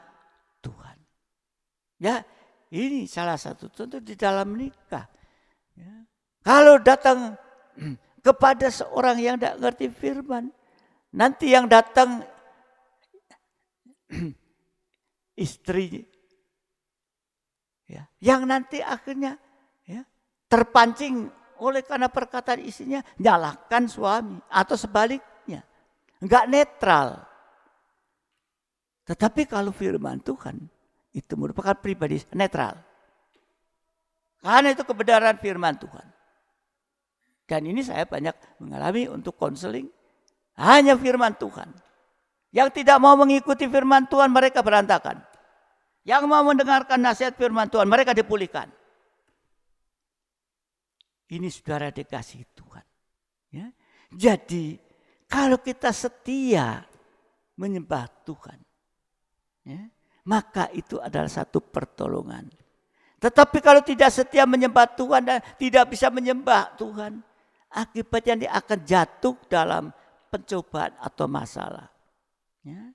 Tuhan. Ya, ini salah satu contoh di dalam nikah. Ya. Kalau datang kepada seorang yang tidak ngerti firman, nanti yang datang istri, ya, yang nanti akhirnya ya, terpancing oleh karena perkataan istrinya, nyalahkan suami atau sebaliknya, enggak netral. Tetapi kalau firman Tuhan itu merupakan pribadi netral, karena itu kebenaran firman Tuhan. Dan ini saya banyak mengalami untuk konseling, hanya firman Tuhan. Yang tidak mau mengikuti firman Tuhan mereka berantakan. Yang mau mendengarkan nasihat firman Tuhan mereka dipulihkan. Ini saudara dikasih Tuhan. Ya. Jadi kalau kita setia menyembah Tuhan, ya, maka itu adalah satu pertolongan. Tetapi kalau tidak setia menyembah Tuhan dan tidak bisa menyembah Tuhan, akibatnya dia akan jatuh dalam pencobaan atau masalah. Ya.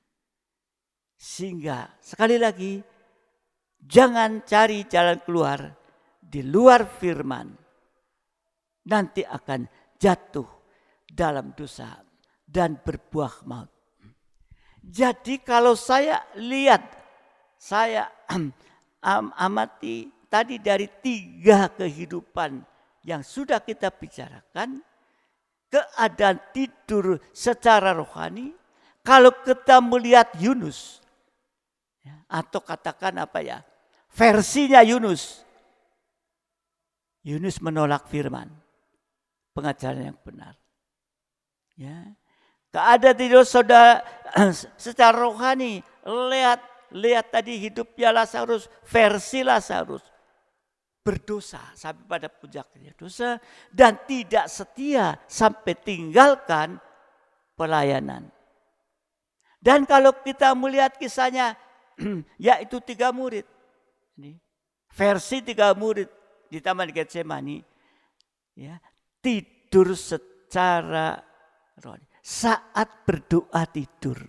Sehingga sekali lagi jangan cari jalan keluar di luar firman. Nanti akan jatuh dalam dosa dan berbuah maut. Jadi kalau saya lihat, saya amati tadi dari 3 kehidupan yang sudah kita bicarakan, keadaan tidur secara rohani, kalau kita melihat Yunus, atau katakan apa ya, versinya Yunus. Yunus menolak firman, pengajaran yang benar. Ya. Keadaan tidur saudara secara rohani, lihat tadi hidupnya Lazarus, versi Lazarus. Berdosa sampai pada puncaknya dosa dan tidak setia sampai tinggalkan pelayanan. Dan kalau kita melihat kisahnya, yaitu 3 murid. Versi 3 murid di Taman Getsemani, ya, tidur secara rohani. Saat berdoa tidur.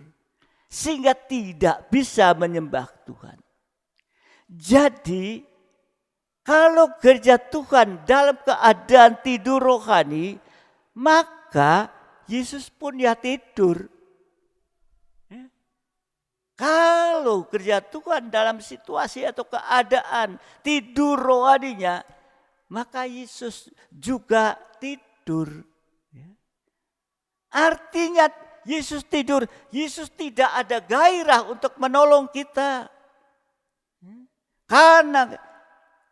Sehingga tidak bisa menyembah Tuhan. Jadi, kalau gereja Tuhan dalam keadaan tidur rohani, maka Yesus pun ya tidur. Kalau gereja Tuhan dalam situasi atau keadaan tidur rohaninya, maka Yesus juga tidur. Artinya Yesus tidur, Yesus tidak ada gairah untuk menolong kita. Karena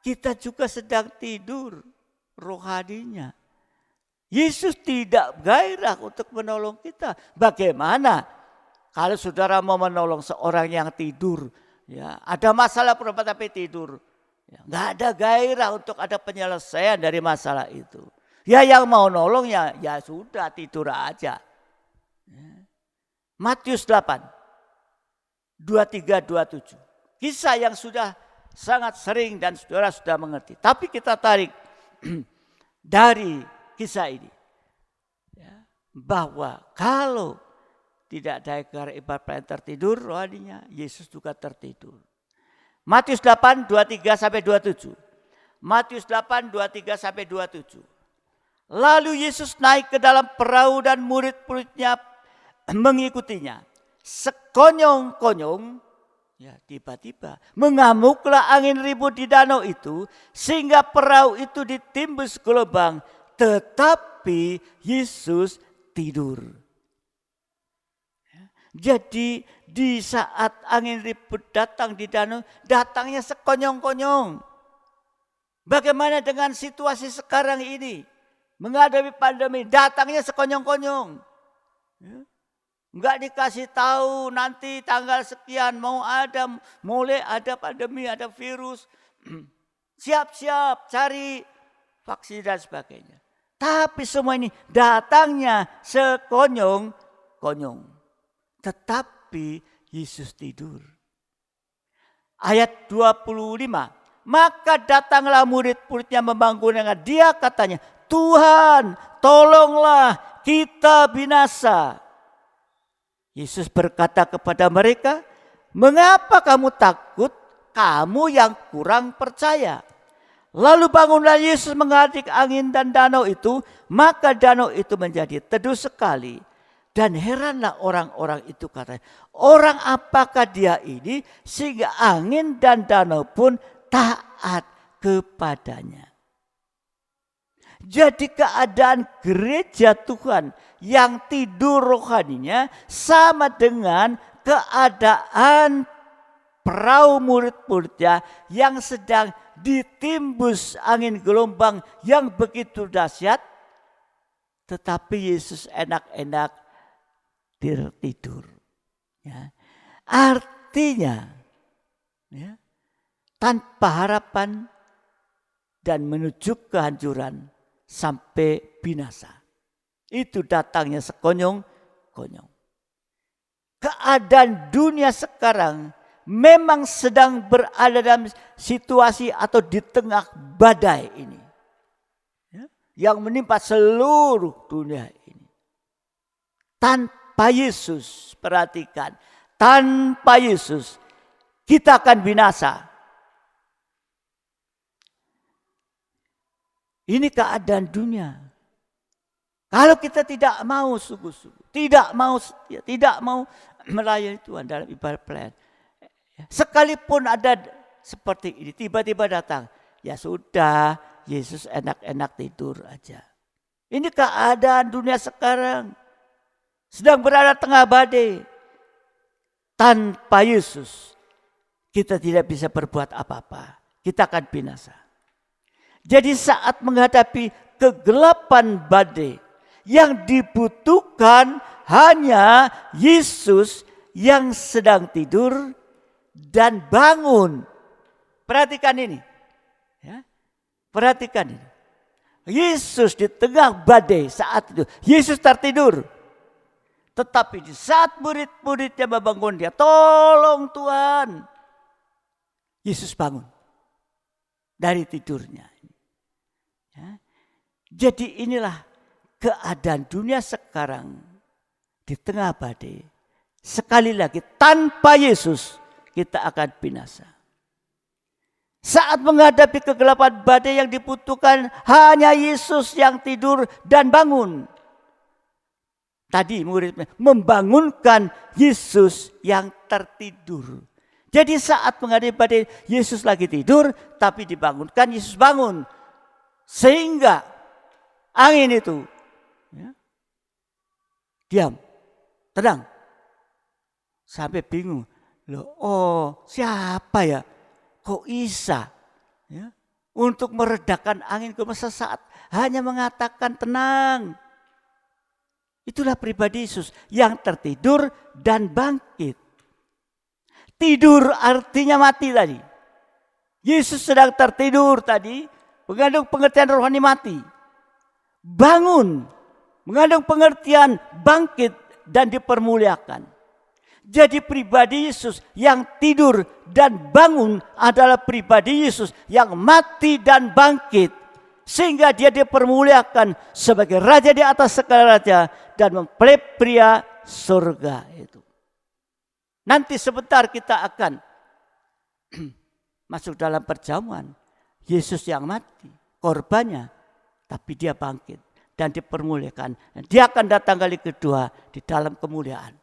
kita juga sedang tidur rohaninya. Yesus tidak gairah untuk menolong kita. Bagaimana kalau saudara mau menolong seorang yang tidur, ya, ada masalah problem tapi tidur, ya, nggak ada gairah untuk ada penyelesaian dari masalah itu. Ya yang mau nolong ya sudah tidur aja. Ya. Matius 8, 23-27. Kisah yang sudah sangat sering dan saudara sudah mengerti. Tapi kita tarik dari kisah ini, ya, bahwa kalau tidak ada ibarat pelayan tertidur rohaninya, Yesus juga tertidur. Matius 8, 23-27. Matius 8, 23-27. Lalu Yesus naik ke dalam perahu dan murid-muridnya mengikutinya. Sekonyong-konyong Ya, tiba-tiba mengamuklah angin ribut di danau itu sehingga perahu itu ditimbus gelombang, tetapi Yesus tidur. Jadi di saat angin ribut datang di danau, datangnya sekonyong-konyong. Bagaimana dengan situasi sekarang ini? Menghadapi pandemi, datangnya sekonyong-konyong. Enggak dikasih tahu nanti tanggal sekian mulai ada pandemi, ada virus. Siap-siap cari vaksin dan sebagainya. Tapi semua ini datangnya sekonyong-konyong. Tetapi Yesus tidur. Ayat 25. Maka datanglah murid-muridnya membangunkan dia, katanya, Tuhan, tolonglah kita binasa. Yesus berkata kepada mereka, mengapa kamu takut, kamu yang kurang percaya? Lalu bangunlah Yesus menghadap angin dan danau itu, maka danau itu menjadi teduh sekali. Dan heranlah orang-orang itu, katanya, orang apakah dia ini sehingga angin dan danau pun taat kepadanya. Jadi keadaan gereja Tuhan yang tidur rohaninya sama dengan keadaan perahu murid-muridnya yang sedang ditimbus angin gelombang yang begitu dahsyat. Tetapi Yesus enak-enak tertidur. Ya. Artinya ya, tanpa harapan dan menuju kehancuran sampai binasa. Itu datangnya sekonyong-konyong. Keadaan dunia sekarang memang sedang berada dalam situasi atau di tengah badai ini. Yang menimpa seluruh dunia ini. Tanpa Yesus, perhatikan. Tanpa Yesus kita akan binasa. Ini keadaan dunia. Kalau kita tidak mau sungguh-sungguh, tidak mau setia, tidak mau melayani Tuhan dalam ibadah pelayanan. Sekalipun ada seperti ini, tiba-tiba datang. Ya sudah, Yesus enak-enak tidur aja. Ini keadaan dunia sekarang. Sedang berada tengah badai. Tanpa Yesus, kita tidak bisa berbuat apa-apa. Kita akan binasa. Jadi saat menghadapi kegelapan badai, yang dibutuhkan hanya Yesus yang sedang tidur dan bangun. Perhatikan ini. Ya, perhatikan ini. Yesus di tengah badai saat itu. Yesus tertidur. Tetapi di saat murid-muridnya membangun dia, tolong Tuhan. Yesus bangun dari tidurnya. Ya. Jadi inilah keadaan dunia sekarang di tengah badai. Sekali lagi tanpa Yesus kita akan binasa. Saat menghadapi kegelapan badai yang dibutuhkan hanya Yesus yang tidur dan bangun. Tadi muridnya membangunkan Yesus yang tertidur. Jadi saat menghadapi badai Yesus lagi tidur tapi dibangunkan, Yesus bangun. Sehingga angin itu ya, diam, tenang. Sampai bingung. Loh, siapa ya? Kok Isa ya, untuk meredakan angin gelombang sesaat hanya mengatakan tenang. Itulah pribadi Yesus yang tertidur dan bangkit. Tidur artinya mati tadi. Yesus sedang tertidur tadi, mengandung pengertian rohani mati. Bangun, mengandung pengertian bangkit dan dipermuliakan. Jadi pribadi Yesus yang tidur dan bangun adalah pribadi Yesus yang mati dan bangkit. Sehingga dia dipermuliakan sebagai raja di atas segala raja dan mempelai pria surga itu. Nanti sebentar kita akan masuk dalam perjamuan. Yesus yang mati, korbannya, tapi dia bangkit dan dipermuliakan. Dan dia akan datang kali kedua di dalam kemuliaan.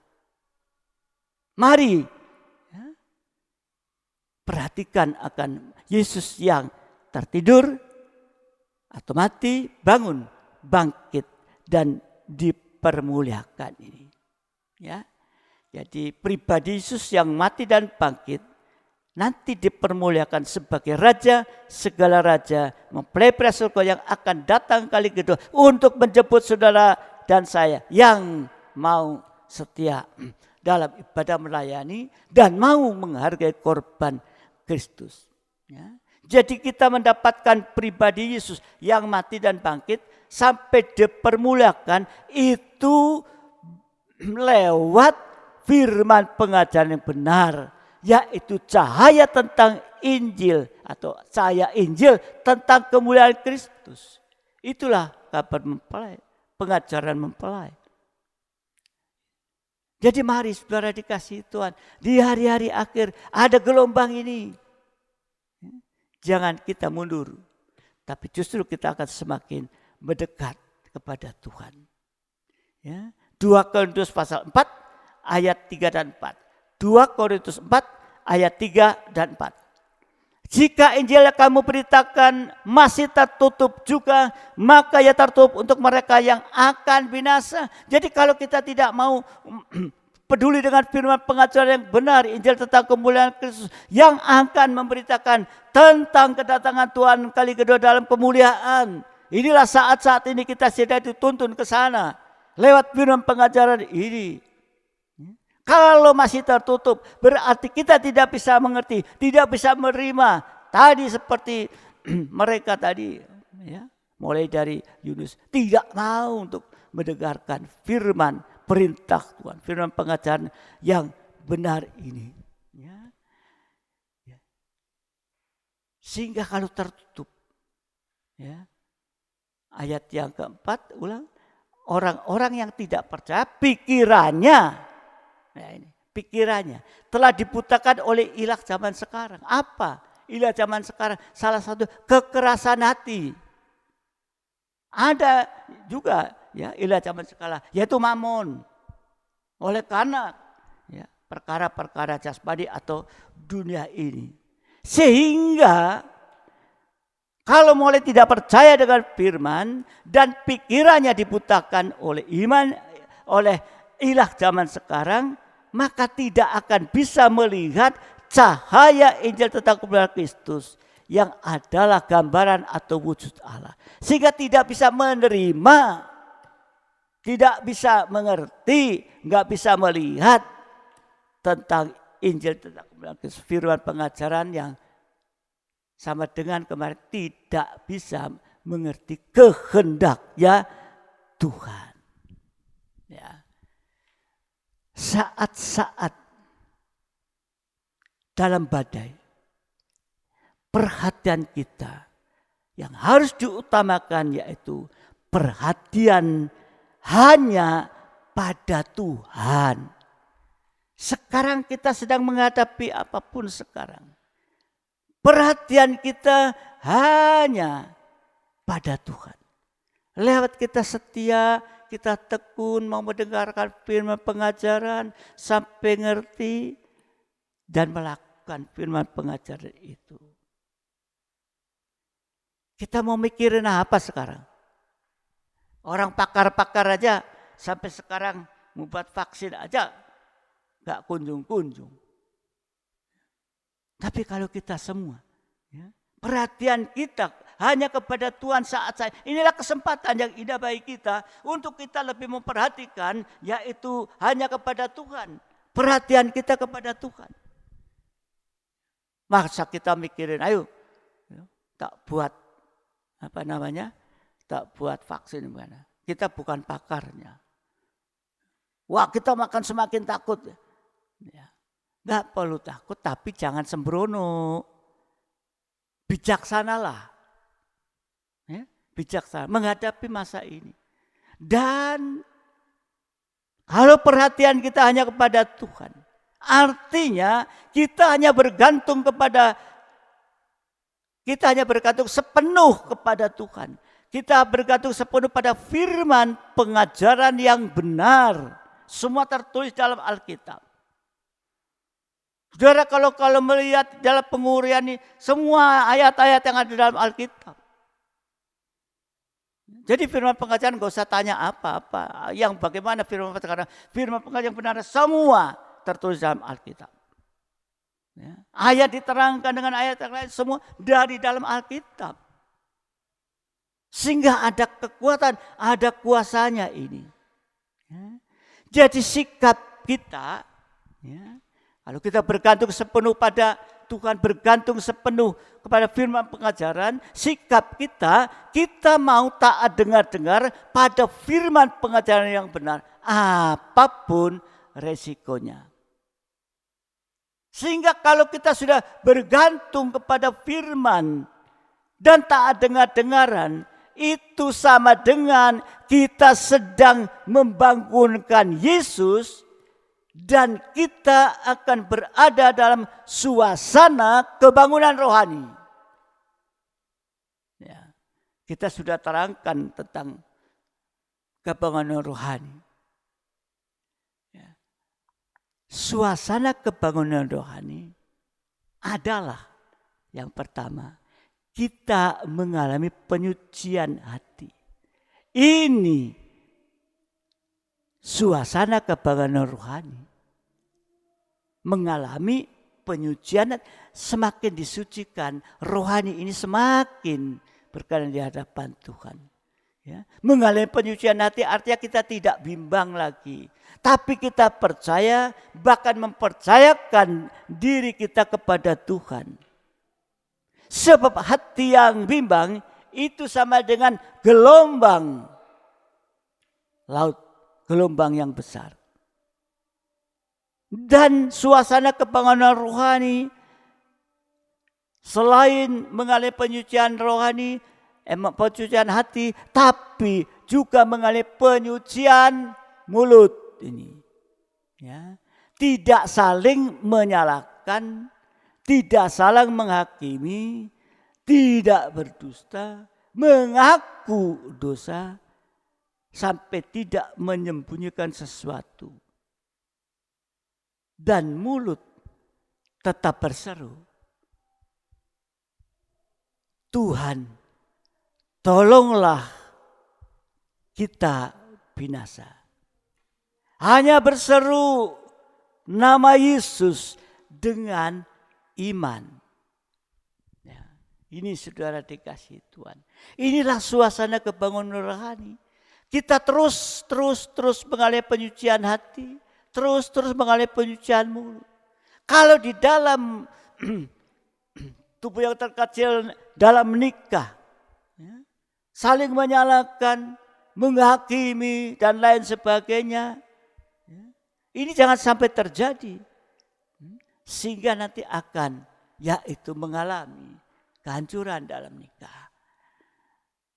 Mari perhatikan akan Yesus yang tertidur atau mati, bangun, bangkit dan dipermuliakan ini. Ya. Jadi pribadi Yesus yang mati dan bangkit nanti dipermuliakan sebagai raja segala raja, mempelai surga yang akan datang kali kedua untuk menjemput saudara dan saya yang mau setia dalam ibadah melayani dan mau menghargai korban Kristus. Ya. Jadi kita mendapatkan pribadi Yesus yang mati dan bangkit sampai dipermuliakan itu lewat firman pengajaran yang benar, yaitu cahaya tentang Injil atau cahaya Injil tentang kemuliaan Kristus. Itulah kabar mempelai, pengajaran mempelai. Jadi mari saudara dikasihi Tuhan, di hari-hari akhir ada gelombang ini. Jangan kita mundur, tapi justru kita akan semakin mendekat kepada Tuhan. Ya. 2 Korintus pasal 4 ayat 3 dan 4. 2 Korintus 4 ayat 3 dan 4. Jika Injil yang kamu beritakan masih tertutup juga, maka ya tertutup untuk mereka yang akan binasa. Jadi kalau kita tidak mau peduli dengan firman pengajaran yang benar, Injil tentang kemuliaan Kristus yang akan memberitakan tentang kedatangan Tuhan kali kedua dalam kemuliaan. Inilah saat-saat ini kita sedang dituntun ke sana lewat firman pengajaran ini. Kalau masih tertutup, berarti kita tidak bisa mengerti, tidak bisa menerima. Tadi seperti mereka tadi, ya, mulai dari Yunus, tidak mau untuk mendengarkan firman perintah Tuhan, firman pengajaran yang benar ini. Ya. Ya. Sehingga kalau tertutup, ya, ayat yang keempat, ulang, orang-orang yang tidak percaya pikirannya. Nah ini, pikirannya telah dibutakan oleh ilah zaman sekarang. Apa ilah zaman sekarang? Salah satu kekerasan hati. Ada juga ya ilah zaman sekarang, yaitu mamon. Oleh karena ya, perkara-perkara jasmani atau dunia ini. Sehingga kalau mulai tidak percaya dengan firman dan pikirannya dibutakan oleh iman, oleh ilah zaman sekarang, maka tidak akan bisa melihat cahaya Injil tentang kemuliaan Kristus yang adalah gambaran atau wujud Allah. Sehingga tidak bisa menerima, tidak bisa mengerti, nggak bisa melihat tentang Injil tentang kemuliaan Kristus. Firman pengajaran yang sama dengan kemarin tidak bisa mengerti kehendaknya Tuhan. Ya. Saat-saat dalam badai, perhatian kita yang harus diutamakan yaitu perhatian hanya pada Tuhan. Sekarang kita sedang menghadapi apapun sekarang. Perhatian kita hanya pada Tuhan. Lewat kita setia, kita tekun mau mendengarkan firman pengajaran sampai ngerti dan melakukan firman pengajaran itu. Kita mau mikirin apa sekarang? Orang pakar-pakar aja sampai sekarang membuat vaksin aja gak kunjung-kunjung. Tapi kalau kita semua, ya, perhatian kita hanya kepada Tuhan saat inilah kesempatan yang indah bagi kita untuk kita lebih memperhatikan, yaitu hanya kepada Tuhan. Perhatian kita kepada Tuhan. Masa kita mikirin, ayo tak buat tak buat vaksin mana? Kita bukan pakarnya. Wah, kita makan semakin takut. Ya. Gak perlu takut, tapi jangan sembrono. Bijaksanalah. Ya, bijaksana menghadapi masa ini. Dan kalau perhatian kita hanya kepada Tuhan, artinya kita hanya bergantung sepenuh kepada Tuhan. Kita bergantung sepenuh pada firman pengajaran yang benar. Semua tertulis dalam Alkitab. Saudara, kalau melihat dalam pengurian ini, semua ayat-ayat yang ada dalam Alkitab. Jadi firman pengajaran gak usah tanya apa-apa. Yang bagaimana firman pengajaran? Firman pengajaran benar semua tertulis dalam Alkitab. Ya. Ayat diterangkan dengan ayat yang lain, semua dari dalam Alkitab. Sehingga ada kekuatan, ada kuasanya ini. Ya. Jadi sikap kita, ya, kalau kita bergantung sepenuh pada Tuhan, bergantung sepenuh kepada firman pengajaran, sikap kita mau taat dengar-dengar pada firman pengajaran yang benar, apapun resikonya. Sehingga kalau kita sudah bergantung kepada firman dan taat dengar-dengaran, itu sama dengan kita sedang membangunkan Yesus dan kita akan berada dalam suasana kebangunan rohani. Ya, kita sudah terangkan tentang kebangunan rohani. Ya. Suasana kebangunan rohani adalah yang pertama, kita mengalami penyucian hati. Ini suasana kebangunan rohani. Mengalami penyucian, semakin disucikan, rohani ini semakin berkenan di hadapan Tuhan. Ya. Mengalami penyucian hati artinya kita tidak bimbang lagi. Tapi kita percaya, bahkan mempercayakan diri kita kepada Tuhan. Sebab hati yang bimbang itu sama dengan gelombang laut, gelombang yang besar. Dan suasana kebangunan rohani selain mengalami penyucian rohani, penyucian hati, tapi juga mengalami penyucian mulut ini. Ya. Tidak saling menyalahkan, tidak saling menghakimi, tidak berdusta, mengaku dosa, sampai tidak menyembunyikan sesuatu. Dan mulut tetap berseru, Tuhan, tolonglah kita binasa. Hanya berseru nama Yesus dengan iman. Ya, ini saudara dikasih Tuhan. Inilah suasana kebangunan rohani. Kita terus mengalami penyucian hati, terus mengalami penyucian mulut. Kalau di dalam tubuh yang terkecil dalam menikah, ya, saling menyalahkan, menghakimi dan lain sebagainya, ya, ini jangan sampai terjadi. Sehingga nanti akan yaitu mengalami kehancuran dalam nikah.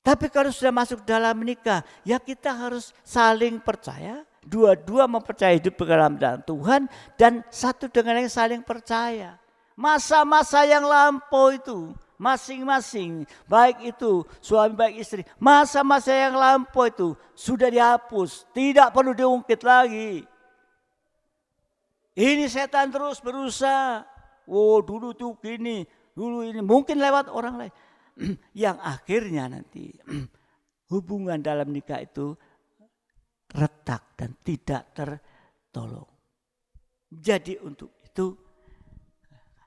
Tapi kalau sudah masuk dalam nikah, ya kita harus saling percaya. Dua-dua mempercayai hidup dalam Tuhan dan satu dengan yang saling percaya. Masa-masa yang lampau itu masing-masing, baik itu suami baik istri, masa-masa yang lampau itu sudah dihapus, tidak perlu diungkit lagi. Ini setan terus berusaha. Oh, dulu tuh gini, dulu ini, mungkin lewat orang lain. Yang akhirnya nanti hubungan dalam nikah itu retak dan tidak tertolong. Jadi untuk itu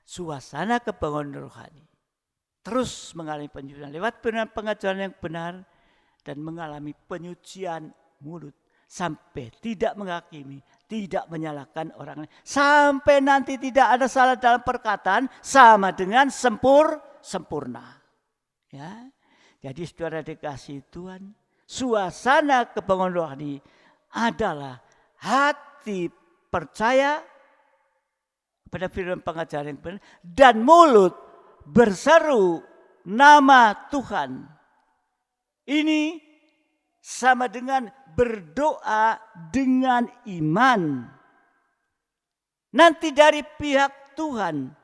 suasana kebangunan rohani terus mengalami penyucian lewat pengajaran yang benar dan mengalami penyucian mulut sampai tidak menghakimi, tidak menyalahkan orang lain, sampai nanti tidak ada salah dalam perkataan sama dengan sempurna. Ya. Jadi saudara dikasih Tuhan, suasana kebangunan rohani adalah hati percaya pada firman pengajaran yang benar dan mulut berseru nama Tuhan. Ini sama dengan berdoa dengan iman. Nanti dari pihak Tuhan,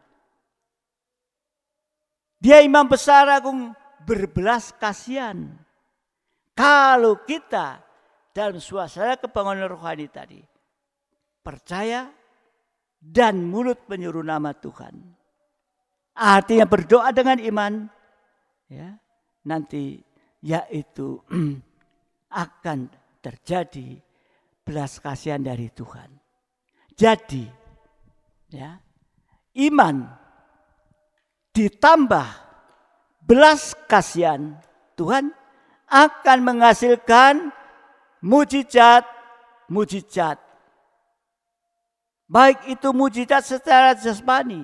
Dia Imam Besar Agung berbelas kasihan. Kalau kita dalam suasana kebangunan rohani tadi percaya, dan mulut menyuruh nama Tuhan. Artinya berdoa dengan iman, ya, nanti yaitu akan terjadi belas kasihan dari Tuhan. Jadi, ya, iman ditambah belas kasihan Tuhan akan menghasilkan mujizat. Baik itu mujizat secara jasmani.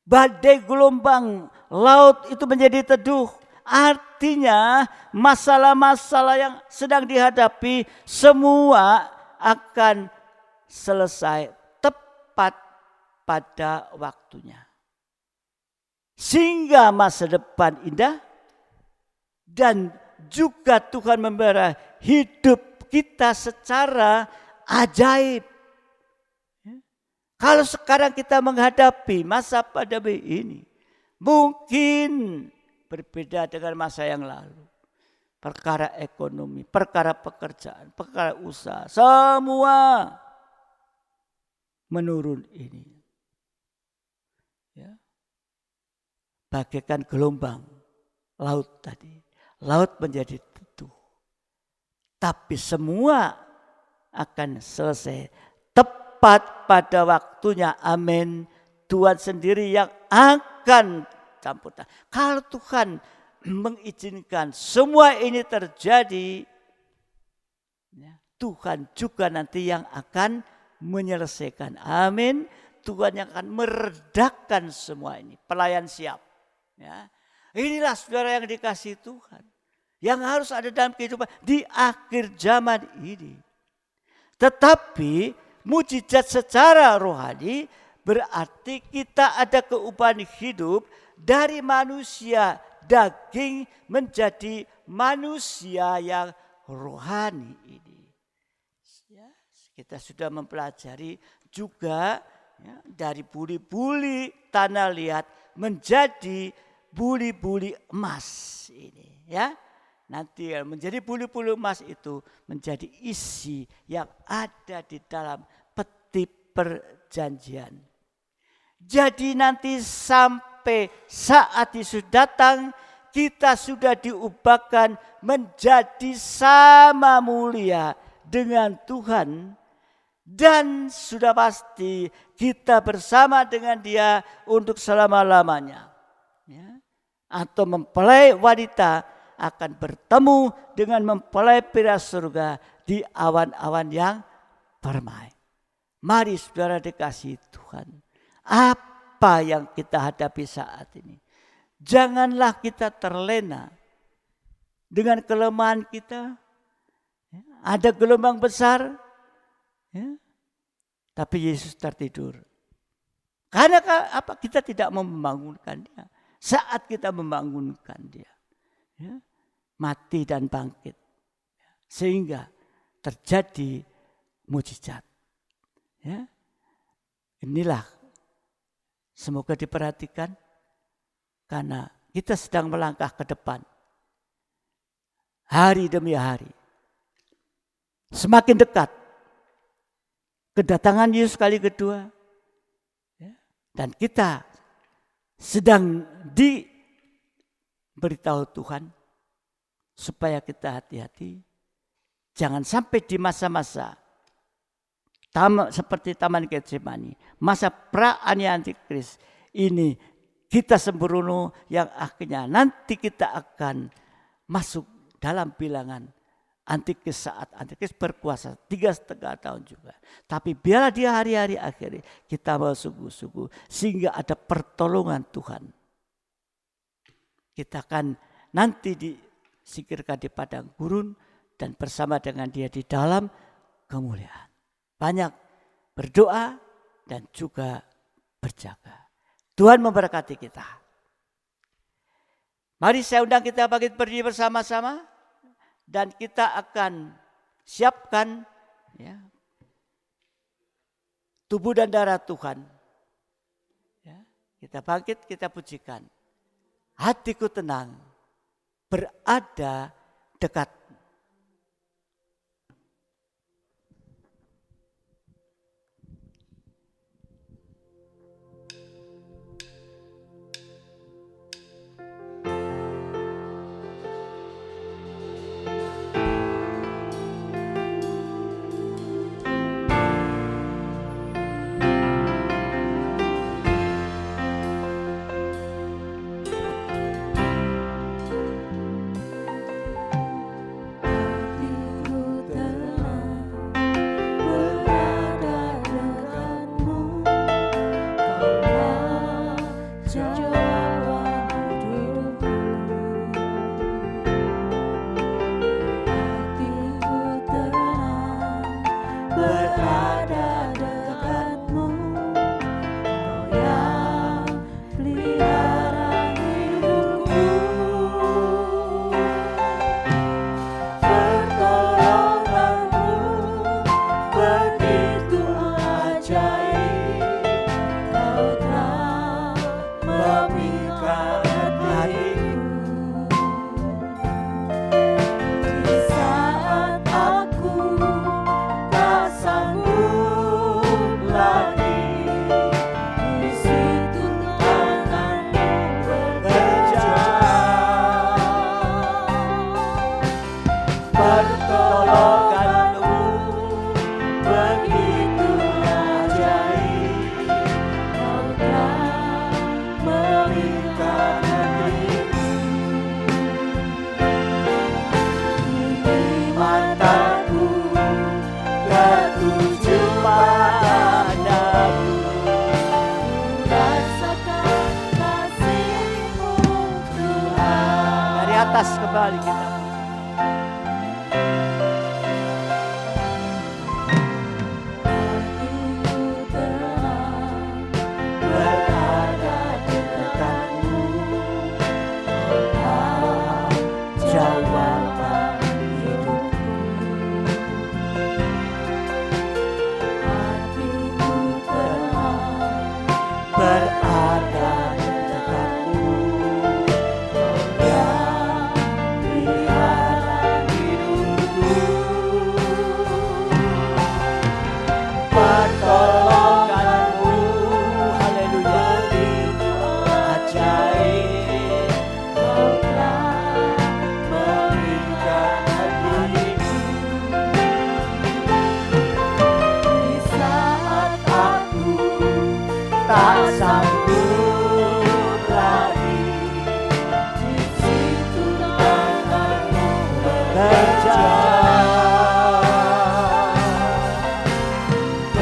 Badai gelombang laut itu menjadi teduh. Artinya masalah-masalah yang sedang dihadapi semua akan selesai tepat pada waktunya. Sehingga masa depan indah dan juga Tuhan memberi hidup kita secara ajaib. Kalau sekarang kita menghadapi masa pandemi ini, mungkin berbeda dengan masa yang lalu. Perkara ekonomi, perkara pekerjaan, perkara usaha, semua menurun ini. Ya. Bagaikan gelombang laut tadi. Laut menjadi teduh. Tapi semua akan selesai tepat pada waktunya. Amin. Tuhan sendiri yang akan campur tangan. Kalau Tuhan mengizinkan semua ini terjadi, ya, Tuhan juga nanti yang akan menyelesaikan. Amin. Tuhan yang akan meredakan semua ini. Pelayan siap. Ya. Inilah saudara yang dikasihi Tuhan. Yang harus ada dalam kehidupan di akhir zaman ini. Tetapi mujizat secara rohani berarti kita ada keubahan hidup dari manusia daging menjadi manusia yang rohani ini. Ya, kita sudah mempelajari juga, ya, dari buli-buli tanah liat menjadi buli-buli emas ini, ya. Nanti menjadi buli-buli emas itu menjadi isi yang ada di dalam peti perjanjian. Jadi nanti sampai saat Yesus datang, kita sudah diubahkan menjadi sama mulia dengan Tuhan. Dan sudah pasti kita bersama dengan Dia untuk selama-lamanya. Ya. Atau mempelai wanita akan bertemu dengan mempelai pria surga di awan-awan yang permai. Mari saudara dikasihi Tuhan. Apa yang kita hadapi saat ini? Janganlah kita terlena dengan kelemahan kita. Ada gelombang besar, ya, tapi Yesus tertidur. Karena apa? Kita tidak membangunkan Dia. Saat kita membangunkan Dia, ya, mati dan bangkit, sehingga terjadi mujizat. Ya. Inilah semoga diperhatikan, karena kita sedang melangkah ke depan. Hari demi hari. Semakin dekat kedatangan Yesus kali kedua. Ya. Dan kita sedang diberitahu Tuhan supaya kita hati-hati. Jangan sampai di masa-masa seperti Taman Getsemani, masa pra-aniaya Antikris ini kita sembrono yang akhirnya nanti kita akan masuk dalam bilangan Antikris saat Antikris berkuasa 3,5 tahun juga. Tapi biarlah di hari-hari akhir kita bersungguh-sungguh sehingga ada pertolongan Tuhan. Kita akan nanti disingkirkan di padang gurun dan bersama dengan Dia di dalam kemuliaan. Banyak berdoa dan juga berjaga. Tuhan memberkati kita. Mari saya undang kita bangkit berdiri bersama-sama. Dan kita akan siapkan, ya, tubuh dan darah Tuhan. Ya, kita bangkit, kita pujikan. Hatiku tenang, berada dekat. atas kembali kita. berada di dekatmu, jawaban hidupku. Hatiku tenang berada di dekatmu, yang pelihara hidupku. Pertolonganmu, haleluya, ajaib. Kau telah mengingatkan diriku di saat aku tak sanggup lagi. Di situ tanganmu bekerja.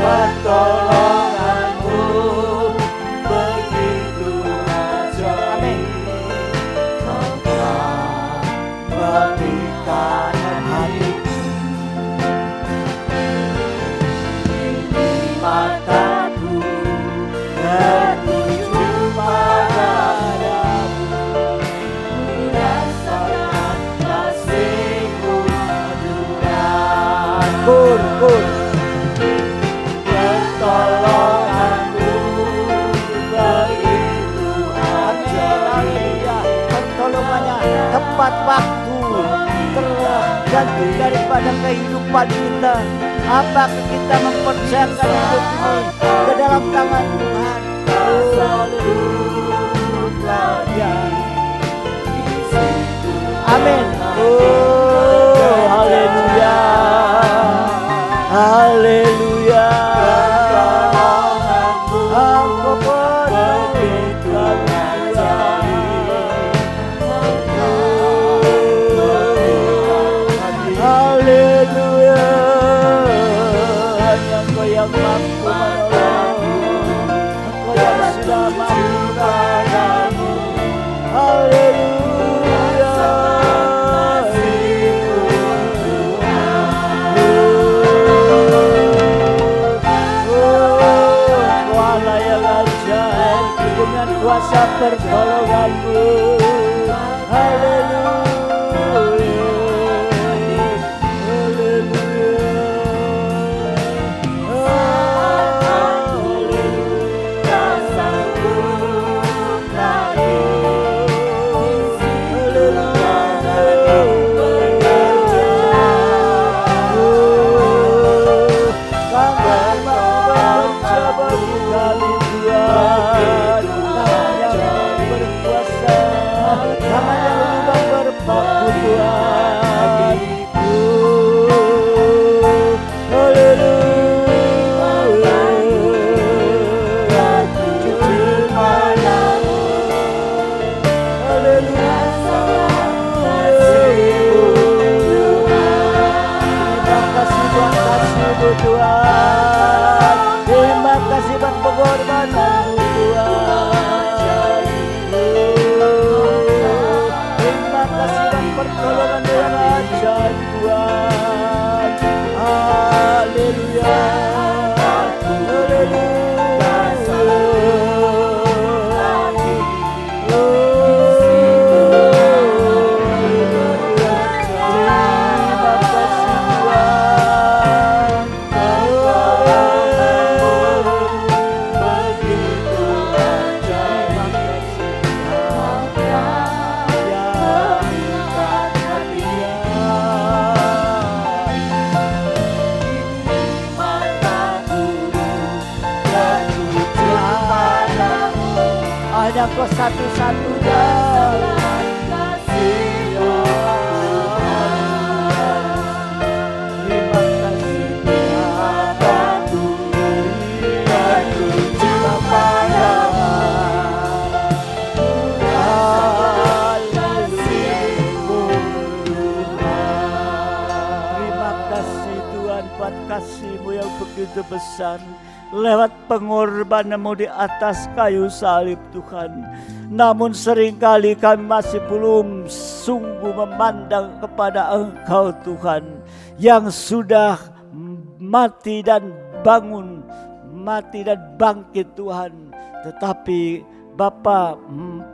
Pertolonganmu begitu ajaib. Kau telah memberikan hatiku. Ini mataku tertuju padamu, merasakan kasih-Mu Tuhan. Pertolonganmu begitu ajaib. Pertolongannya tepat waktu, tergantung daripada kehidupan kita. Apakah kita mempercayakan hidup ini ke dalam tangan Tuhan? Amin. Oh, haleluya. Haleluya. Engkau begitu haleluya. Hanya Engkau yang mampu menolong, Engkau yang sudah mampu padamu. Haleluya. Engkau Allah yang ajaib dengan kuasa pertolonganmu. Haleluya. Tuhan, terima kasih buat pengorbananmu Tuhan. Terima kasih buat pertolongan yang ajaib Tuhan. Haleluya. Hanya Kau satu-satunya. Terima kasih Tuhan buat kasih-Mu yang begitu begitu besar. Lewat pengorbananmu di atas kayu salib Tuhan. Namun seringkali kami masih belum sungguh memandang kepada Engkau Tuhan, yang sudah mati dan bangun, mati dan bangkit Tuhan. Tetapi Bapa,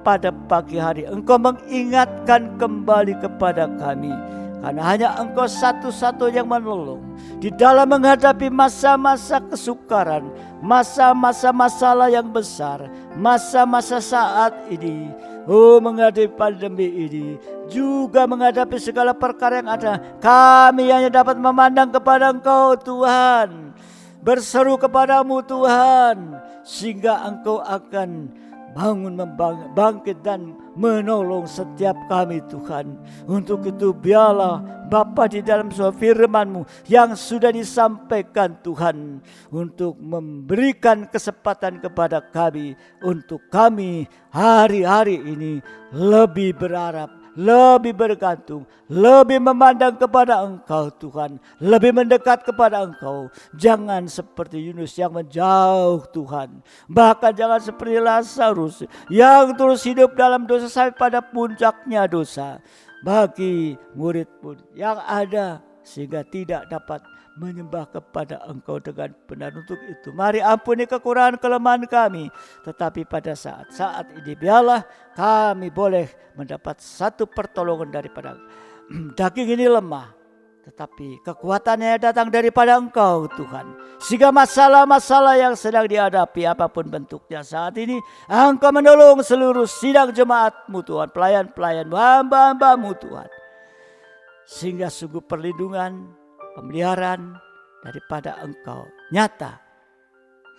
pada pagi hari Engkau mengingatkan kembali kepada kami, karena hanya Engkau satu-satunya yang menolong di dalam menghadapi masa-masa kesukaran, masa-masa masalah yang besar, masa-masa saat ini. Oh, menghadapi pandemi ini, juga menghadapi segala perkara yang ada, kami hanya dapat memandang kepada Engkau Tuhan, berseru kepadamu Tuhan, sehingga Engkau akan bangun, bangkit dan menolong setiap kami Tuhan. Untuk itu biarlah Bapa di dalam firman-Mu yang sudah disampaikan Tuhan, untuk memberikan kesempatan kepada kami, untuk kami hari-hari ini lebih berharap, lebih bergantung, lebih memandang kepada Engkau Tuhan, lebih mendekat kepada Engkau. Jangan seperti Yunus yang menjauh Tuhan, bahkan jangan seperti Lazarus yang terus hidup dalam dosa sampai pada puncaknya dosa. Bagi murid-murid yang ada, sehingga tidak dapat menyembah kepada Engkau dengan benar. Untuk itu mari ampuni kekurangan kelemahan kami, tetapi pada saat ini biarlah kami boleh mendapat satu pertolongan daripada daging ini lemah, tetapi kekuatannya datang daripada Engkau Tuhan. Sehingga masalah-masalah yang sedang dihadapi apapun bentuknya saat ini, Engkau menolong seluruh sidang jemaat-Mu Tuhan, pelayan-pelayan, hamba-hamba-Mu Tuhan, sehingga sungguh perlindungan, pemeliharaan daripada Engkau nyata.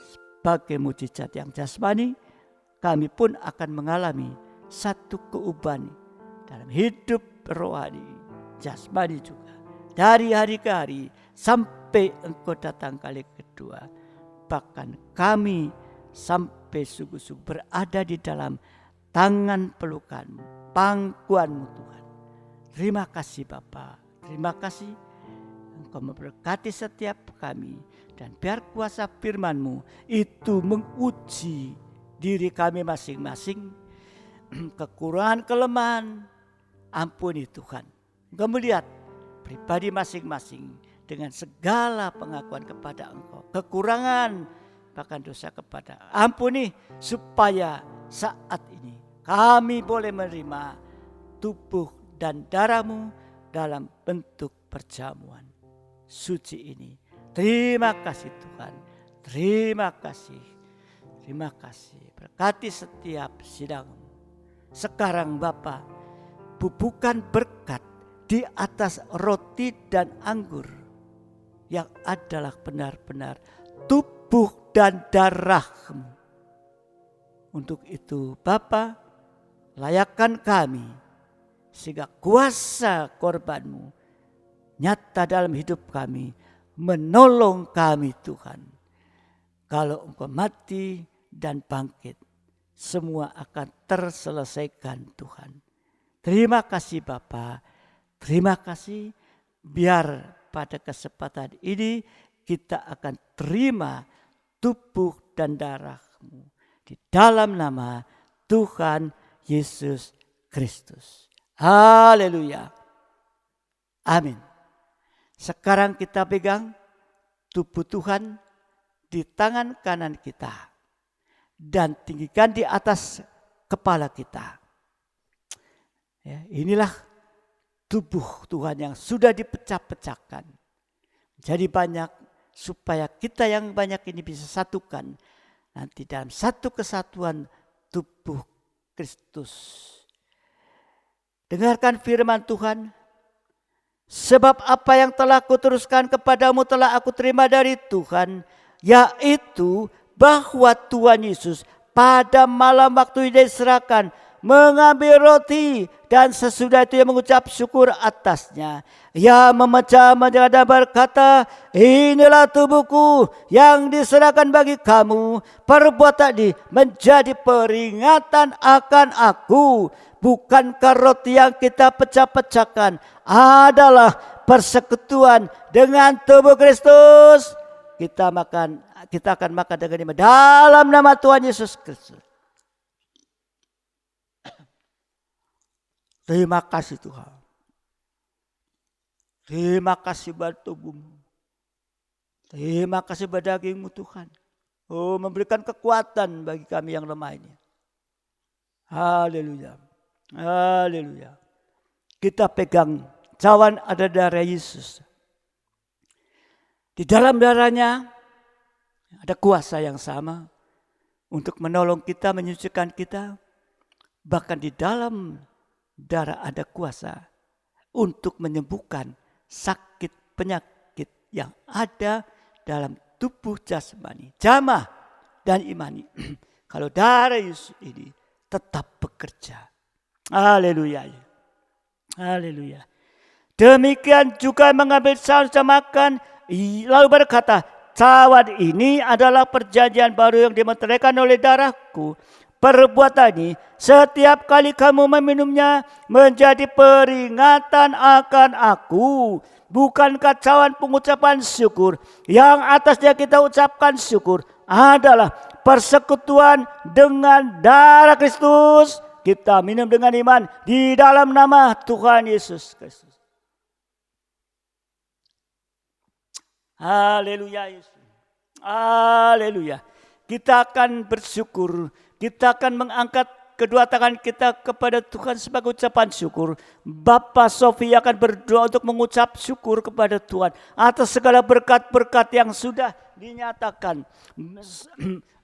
Sebagai mujizat yang jasmani, kami pun akan mengalami satu keubatan dalam hidup rohani, jasmani juga, dari hari ke hari sampai Engkau datang kali kedua. Bahkan kami sampai sungguh-sungguh berada di dalam tangan pelukan-Mu, pangkuan-Mu Tuhan. Terima kasih Bapa, terima kasih Engkau memberkati setiap kami, dan biar kuasa firman-Mu itu menguji diri kami masing-masing, kekurangan kelemahan, ampuni Tuhan. Engkau melihat pribadi masing-masing dengan segala pengakuan kepada Engkau, kekurangan bahkan dosa kepada ampuni, supaya saat ini kami boleh menerima tubuh dan darah-Mu dalam bentuk perjamuan suci ini. Terima kasih Tuhan, terima kasih, terima kasih. Berkati setiap sidang sekarang Bapa, bubukan berkat di atas roti dan anggur yang adalah benar-benar tubuh dan darah-Mu. Untuk itu Bapa, layakkan kami, sehingga kuasa korban-Mu nyata dalam hidup kami, menolong kami Tuhan. Kalau Engkau mati dan bangkit, semua akan terselesaikan Tuhan. Terima kasih Bapa, terima kasih. Biar pada kesempatan ini kita akan terima tubuh dan darah-Mu di dalam nama Tuhan Yesus Kristus. Haleluya. Amin. Sekarang kita pegang tubuh Tuhan di tangan kanan kita dan tinggikan di atas kepala kita. Ya, inilah tubuh Tuhan yang sudah dipecah-pecahkan jadi banyak, supaya kita yang banyak ini bisa satukan nanti dalam satu kesatuan tubuh Kristus. Dengarkan firman Tuhan. Sebab apa yang telah kuteruskan kepadamu telah aku terima dari Tuhan, yaitu bahwa Tuhan Yesus pada malam waktu diserahkan mengambil roti, dan sesudah itu ia mengucap syukur atasnya. Ia memecah-mecah dan berkata, inilah tubuhku yang diserahkan bagi kamu. Perbuat tadi menjadi peringatan akan aku. Bukankah roti yang kita pecah-pecahkan adalah persekutuan dengan tubuh Kristus? kita akan makan dengan iman dalam nama Tuhan Yesus Kristus. Terima kasih Tuhan. Terima kasih buat tubuhmu. Terima kasih buat dagingmu Tuhan. Oh, memberikan kekuatan bagi kami yang lemah ini. Haleluya. Haleluya. Kita pegang cawan ada darah Yesus. Di dalam darahnya ada kuasa yang sama untuk menolong kita, menyucikan kita. Bahkan di dalam darah ada kuasa untuk menyembuhkan sakit penyakit yang ada dalam tubuh jasmani, jamah dan imani. Kalau darah Yesus ini tetap bekerja. Haleluya. Haleluya. Demikian juga mengambil cawan makan, lalu berkata, cawan ini adalah perjanjian baru yang dimeteraikan oleh darahku. Perbuatan ini setiap kali kamu meminumnya menjadi peringatan akan aku. Bukankah cawan pengucapan syukur yang atasnya kita ucapkan syukur adalah persekutuan dengan darah Kristus? Kita minum dengan iman di dalam nama Tuhan Yesus Kristus. Haleluya Yesus. Haleluya. Kita akan bersyukur. Kita akan mengangkat kedua tangan kita kepada Tuhan sebagai ucapan syukur. Bapak Sofi akan berdoa untuk mengucap syukur kepada Tuhan atas segala berkat-berkat yang sudah dinyatakan.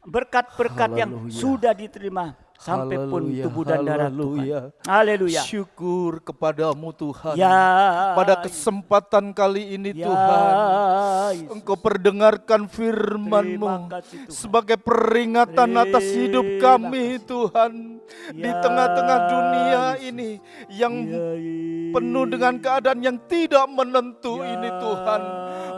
Berkat-berkat yang sudah diterima. Sampai pun tubuh dan darah Tuhan. Haleluya. Syukur kepadamu Tuhan. Ya, pada kesempatan kali ini ya, Tuhan, Yesus. Engkau perdengarkan firman-Mu Terima kasih, Tuhan. sebagai peringatan atas hidup kami Tuhan. Di Ya, tengah-tengah dunia Yesus. ini yang Ya, penuh dengan keadaan yang tidak menentu Ya, ini Tuhan.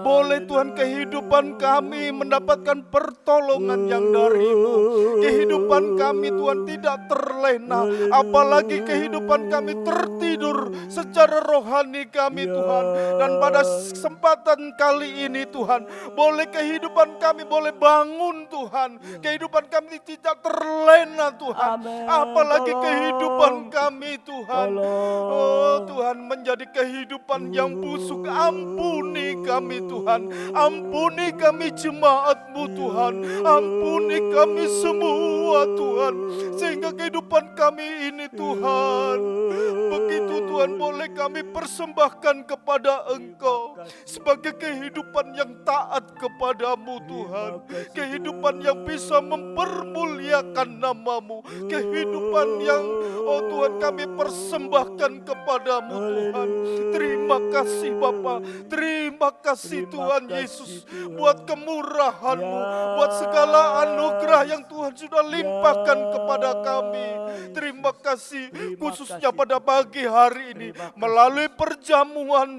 Boleh Tuhan kehidupan kami mendapatkan pertolongan yang dari-Mu. Kehidupan kami Tuhan tidak terlena. Apalagi kehidupan kami tertidur secara rohani kami Tuhan. Dan pada kesempatan kali ini Tuhan, boleh kehidupan kami boleh bangun Tuhan. Kehidupan kami tidak terlena Tuhan. Amin. Apalagi Tolong. kehidupan kami Tuhan. Tolong. Oh Tuhan, menjadi kehidupan yang busuk. Ampuni kami Tuhan. Ampuni kami jemaat-Mu Tuhan. Ampuni kami semua Tuhan. Sehingga kehidupan kami ini Tuhan, begitu Tuhan boleh kami persembahkan kepada Engkau sebagai kehidupan yang taat kepadamu Tuhan. Kehidupan yang bisa mempermuliakan nama-Mu. Kehidupan yang oh Tuhan kami persembahkan kepadamu Tuhan. Terima kasih Bapa. Terima kasih Tuhan Yesus buat kemurahan-Mu, buat segala anugerah yang Tuhan sudah limpahkan kepada kami. Terima kasih khususnya pada pagi hari ini melalui perjamuan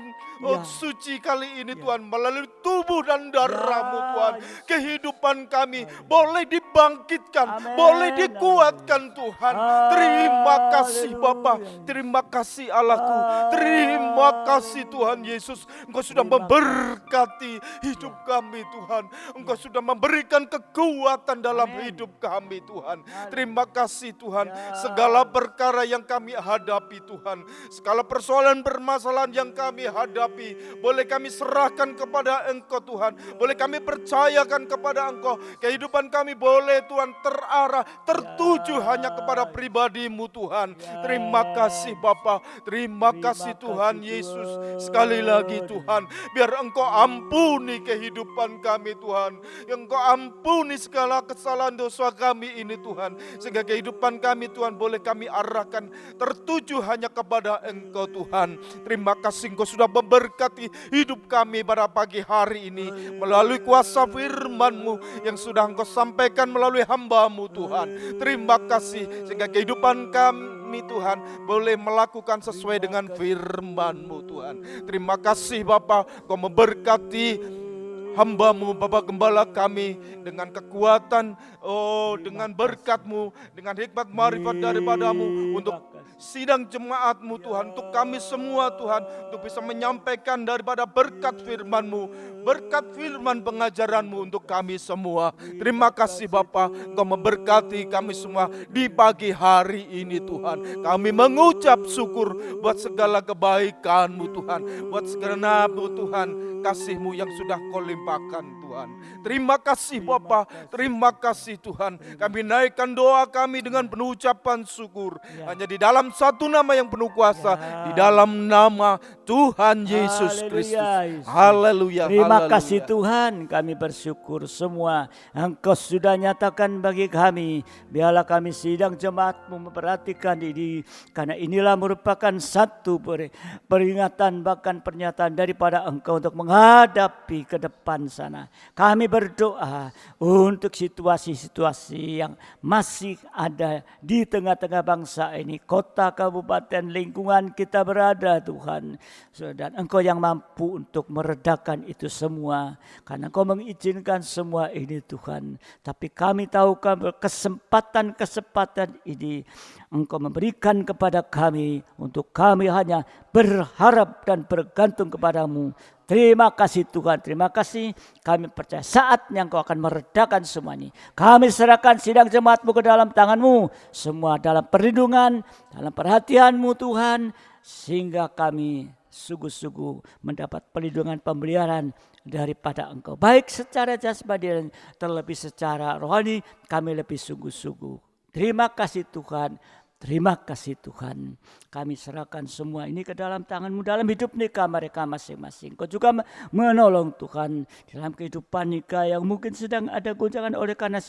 suci kali ini Tuhan, melalui tubuh dan darah-Mu Tuhan, kehidupan kami boleh dibangkitkan, boleh dikuatkan Tuhan. Terima kasih Bapa, terima kasih Allahku, terima kasih Tuhan Yesus. Engkau sudah memberkati hidup kami Tuhan. Engkau sudah memberikan kekuatan dalam hidup kami Tuhan. Terima kasih Tuhan. Segala perkara yang kami hadapi Tuhan, segala persoalan permasalahan yang kami hadapi, boleh kami serahkan kepada Engkau Tuhan. Boleh kami percayakan kepada Engkau. Kehidupan kami boleh Tuhan terarah, tertuju hanya kepada pribadi-Mu Tuhan. Terima kasih Bapa. Terima kasih Tuhan Yesus. Sekali lagi Tuhan, biar Engkau ampuni kehidupan kami Tuhan. Engkau ampuni segala kesalahan dosa kami ini Tuhan. Sehingga kehidupan kami Tuhan boleh kami arahkan tertuju hanya kepada Engkau Tuhan. Terima kasih Engkau sudah memberkati hidup kami pada pagi hari ini melalui kuasa firman-Mu yang sudah Engkau sampaikan melalui hamba-Mu Tuhan. Terima kasih sehingga kehidupan kami Tuhan boleh melakukan sesuai dengan firman-Mu Tuhan. Terima kasih Bapa, Kau memberkati hamba-Mu, Bapak Gembala kami, dengan kekuatan, dengan berkat-Mu, dengan hikmat marifat daripada-Mu, untuk sidang jemaat-Mu Tuhan, untuk kami semua Tuhan, untuk bisa menyampaikan daripada berkat firman-Mu, berkat firman pengajaran-Mu untuk kami semua. Terima kasih Bapa, Engkau memberkati kami semua di pagi hari ini Tuhan. Kami mengucap syukur buat segala kebaikan-Mu Tuhan, buat segala Tuhan kasih-Mu yang sudah Kau limpahkan Tuhan. Terima kasih Bapa, terima kasih Tuhan. Kami naikkan doa kami dengan penuh ucapan syukur, hanya di dalam satu nama yang penuh kuasa, di dalam nama Tuhan Yesus Kristus. Haleluya. Terima kasih Tuhan, kami bersyukur semua Engkau sudah nyatakan bagi kami. Biarlah kami sidang jemaat-Mu memperhatikan ini, karena inilah merupakan satu peringatan bahkan pernyataan daripada Engkau untuk menghadapi ke depan sana. Kami berdoa untuk situasi-situasi yang masih ada di tengah-tengah bangsa ini, kota, kabupaten, lingkungan kita berada Tuhan. Dan Engkau yang mampu untuk meredakan itu semua, karena Engkau mengizinkan semua ini Tuhan. Tapi kami tahu kesempatan ini Engkau memberikan kepada kami, untuk kami hanya berharap dan bergantung kepadamu. Terima kasih Tuhan, terima kasih. Kami percaya saatnya Engkau akan meredakan semua ini. Kami serahkan sidang jemaat-Mu ke dalam tangan-Mu, semua dalam perlindungan, dalam perhatian-Mu Tuhan, sehingga kami sungguh-sungguh mendapat perlindungan pemeliharaan daripada Engkau. Baik secara jasmani dan terlebih secara rohani, kami lebih sungguh-sungguh. Terima kasih Tuhan. Terima kasih Tuhan. Kami serahkan semua ini ke dalam tangan-Mu dalam hidup nikah mereka masing-masing. Kau juga menolong Tuhan dalam kehidupan nikah yang mungkin sedang ada goncangan oleh karena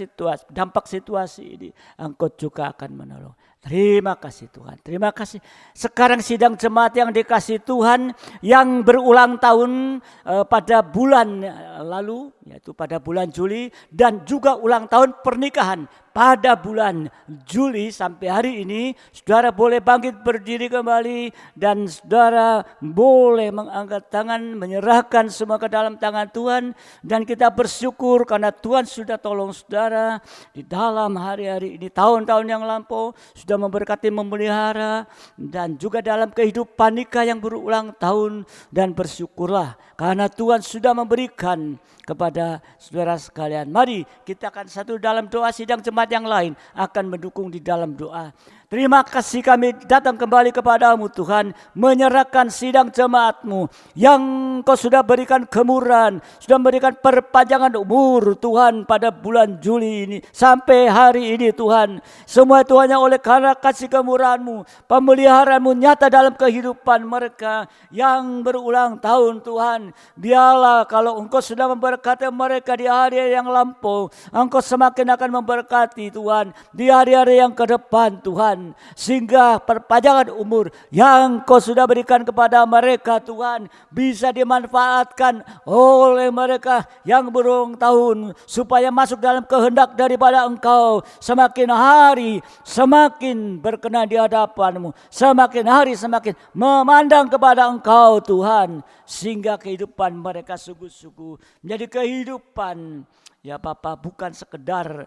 dampak situasi ini. Engkau juga akan menolong. Terima kasih Tuhan, terima kasih. Sekarang sidang jemaat yang dikasih Tuhan, yang berulang tahun pada bulan lalu, yaitu pada bulan Juli, dan juga ulang tahun pernikahan pada bulan Juli sampai hari ini. Saudara boleh bangkit berdiri kembali, dan saudara boleh mengangkat tangan, menyerahkan semua ke dalam tangan Tuhan. Dan kita bersyukur karena Tuhan sudah tolong saudara di dalam hari-hari ini, tahun-tahun yang lampau, sudah memberkati, memelihara, dan juga dalam kehidupan nikah yang berulang tahun. Dan bersyukurlah karena Tuhan sudah memberikan kepada saudara sekalian. Mari kita akan satu dalam doa, sidang jemaat yang lain akan mendukung di dalam doa. Terima kasih kami datang kembali kepadamu Tuhan, menyerahkan sidang jemaat-Mu yang Kau sudah berikan kemurahan, sudah berikan perpanjangan umur Tuhan pada bulan Juli ini sampai hari ini Tuhan. Semua itu hanya oleh karena kasih kemurahan-Mu, pemeliharaan-Mu nyata dalam kehidupan mereka yang berulang tahun Tuhan. Biarlah kalau Engkau sudah memberkati mereka di hari yang lampau, Engkau semakin akan memberkati Tuhan di hari-hari yang ke depan Tuhan. Sehingga perpanjangan umur yang Kau sudah berikan kepada mereka Tuhan bisa dimanfaatkan oleh mereka yang berulang tahun, supaya masuk dalam kehendak daripada Engkau. Semakin hari semakin berkenan di hadapan-Mu, semakin hari semakin memandang kepada Engkau Tuhan, sehingga kehidupan mereka sungguh-sungguh menjadi kehidupan, ya Bapa, bukan sekedar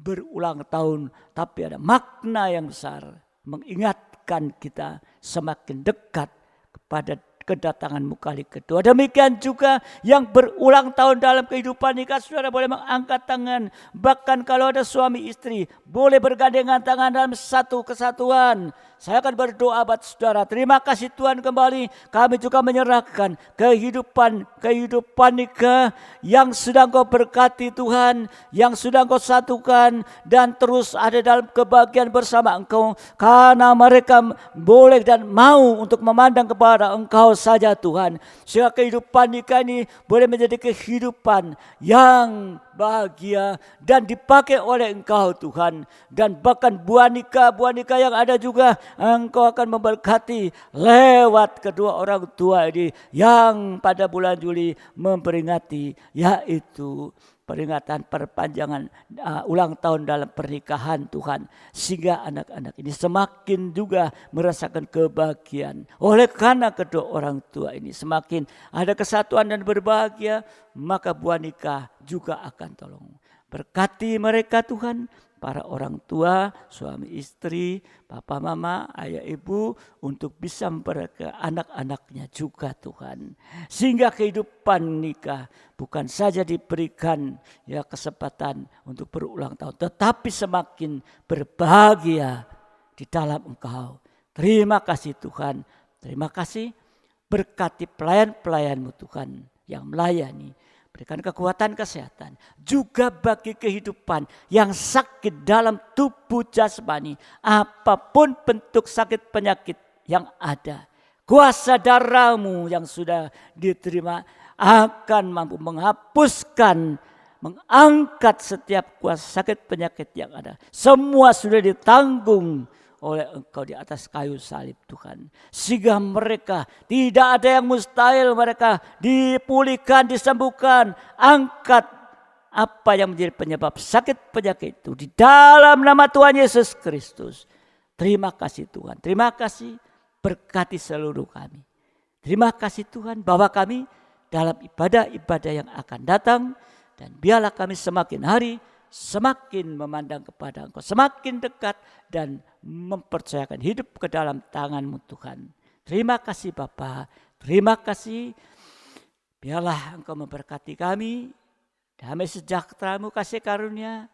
berulang tahun, tapi ada makna yang besar, mengingatkan kita semakin dekat kepada kedatangan-Mu kali kedua. Demikian juga yang berulang tahun dalam kehidupan nikah, saudara boleh mengangkat tangan. Bahkan kalau ada suami istri, boleh bergandengan tangan dalam satu kesatuan. Saya akan berdoa buat saudara. Terima kasih Tuhan, kembali kami juga menyerahkan kehidupan nikah yang sudah Engkau berkati Tuhan, yang sudah Engkau satukan dan terus ada dalam kebahagiaan bersama Engkau, karena mereka boleh dan mau untuk memandang kepada Engkau saja Tuhan. Sehingga kehidupan nikah ini boleh menjadi kehidupan yang bahagia dan dipakai oleh Engkau Tuhan. Dan bahkan buanika yang ada juga Engkau akan memberkati lewat kedua orang tua ini yang pada bulan Juli memperingati, yaitu peringatan perpanjangan ulang tahun dalam pernikahan Tuhan. Sehingga anak-anak ini semakin juga merasakan kebahagiaan. Oleh karena kedua orang tua ini semakin ada kesatuan dan berbahagia, maka buah nikah juga akan tolong. Berkati mereka Tuhan, para orang tua, suami istri, papa mama, ayah ibu, untuk bisa memberkati anak-anaknya juga Tuhan. Sehingga kehidupan nikah bukan saja diberikan ya kesempatan untuk berulang tahun, tetapi semakin berbahagia di dalam Engkau. Terima kasih Tuhan, terima kasih. Berkati pelayan-pelayan-Mu Tuhan yang melayani. Berikan kekuatan kesehatan. Juga bagi kehidupan yang sakit dalam tubuh jasmani. Apapun bentuk sakit penyakit yang ada. Kuasa darah-Mu yang sudah diterima akan mampu menghapuskan, mengangkat setiap kuasa sakit penyakit yang ada. Semua sudah ditanggung oleh Engkau di atas kayu salib Tuhan. Sehingga mereka tidak ada yang mustahil, mereka dipulihkan, disembuhkan. Angkat apa yang menjadi penyebab sakit penyakit itu di dalam nama Tuhan Yesus Kristus. Terima kasih Tuhan, terima kasih, berkati seluruh kami. Terima kasih Tuhan bahwa kami dalam ibadah-ibadah yang akan datang, dan biarlah kami semakin hari semakin memandang kepada Engkau, semakin dekat dan mempercayakan hidup ke dalam tangan-Mu Tuhan. Terima kasih Bapa, terima kasih. Biarlah Engkau memberkati kami, damai sejahtera-Mu kasih karunia,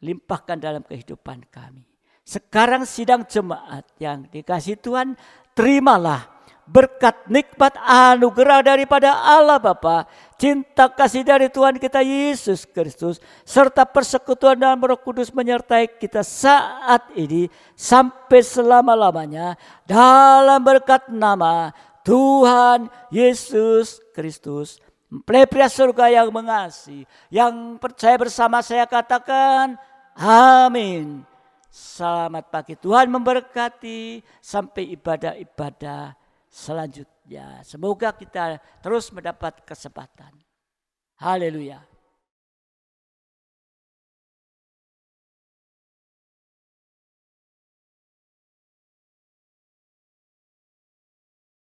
limpahkan dalam kehidupan kami. Sekarang sidang jemaat yang dikasih Tuhan, terimalah berkat nikmat anugerah daripada Allah Bapa, cinta kasih dari Tuhan kita Yesus Kristus, serta persekutuan dalam Roh Kudus menyertai kita saat ini sampai selama-lamanya, dalam berkat nama Tuhan Yesus Kristus. Mempelai pria surga yang mengasihi, yang percaya bersama saya katakan amin. Selamat pagi, Tuhan memberkati sampai ibadah-ibadah selanjutnya. Semoga kita terus mendapat kesempatan. Haleluya.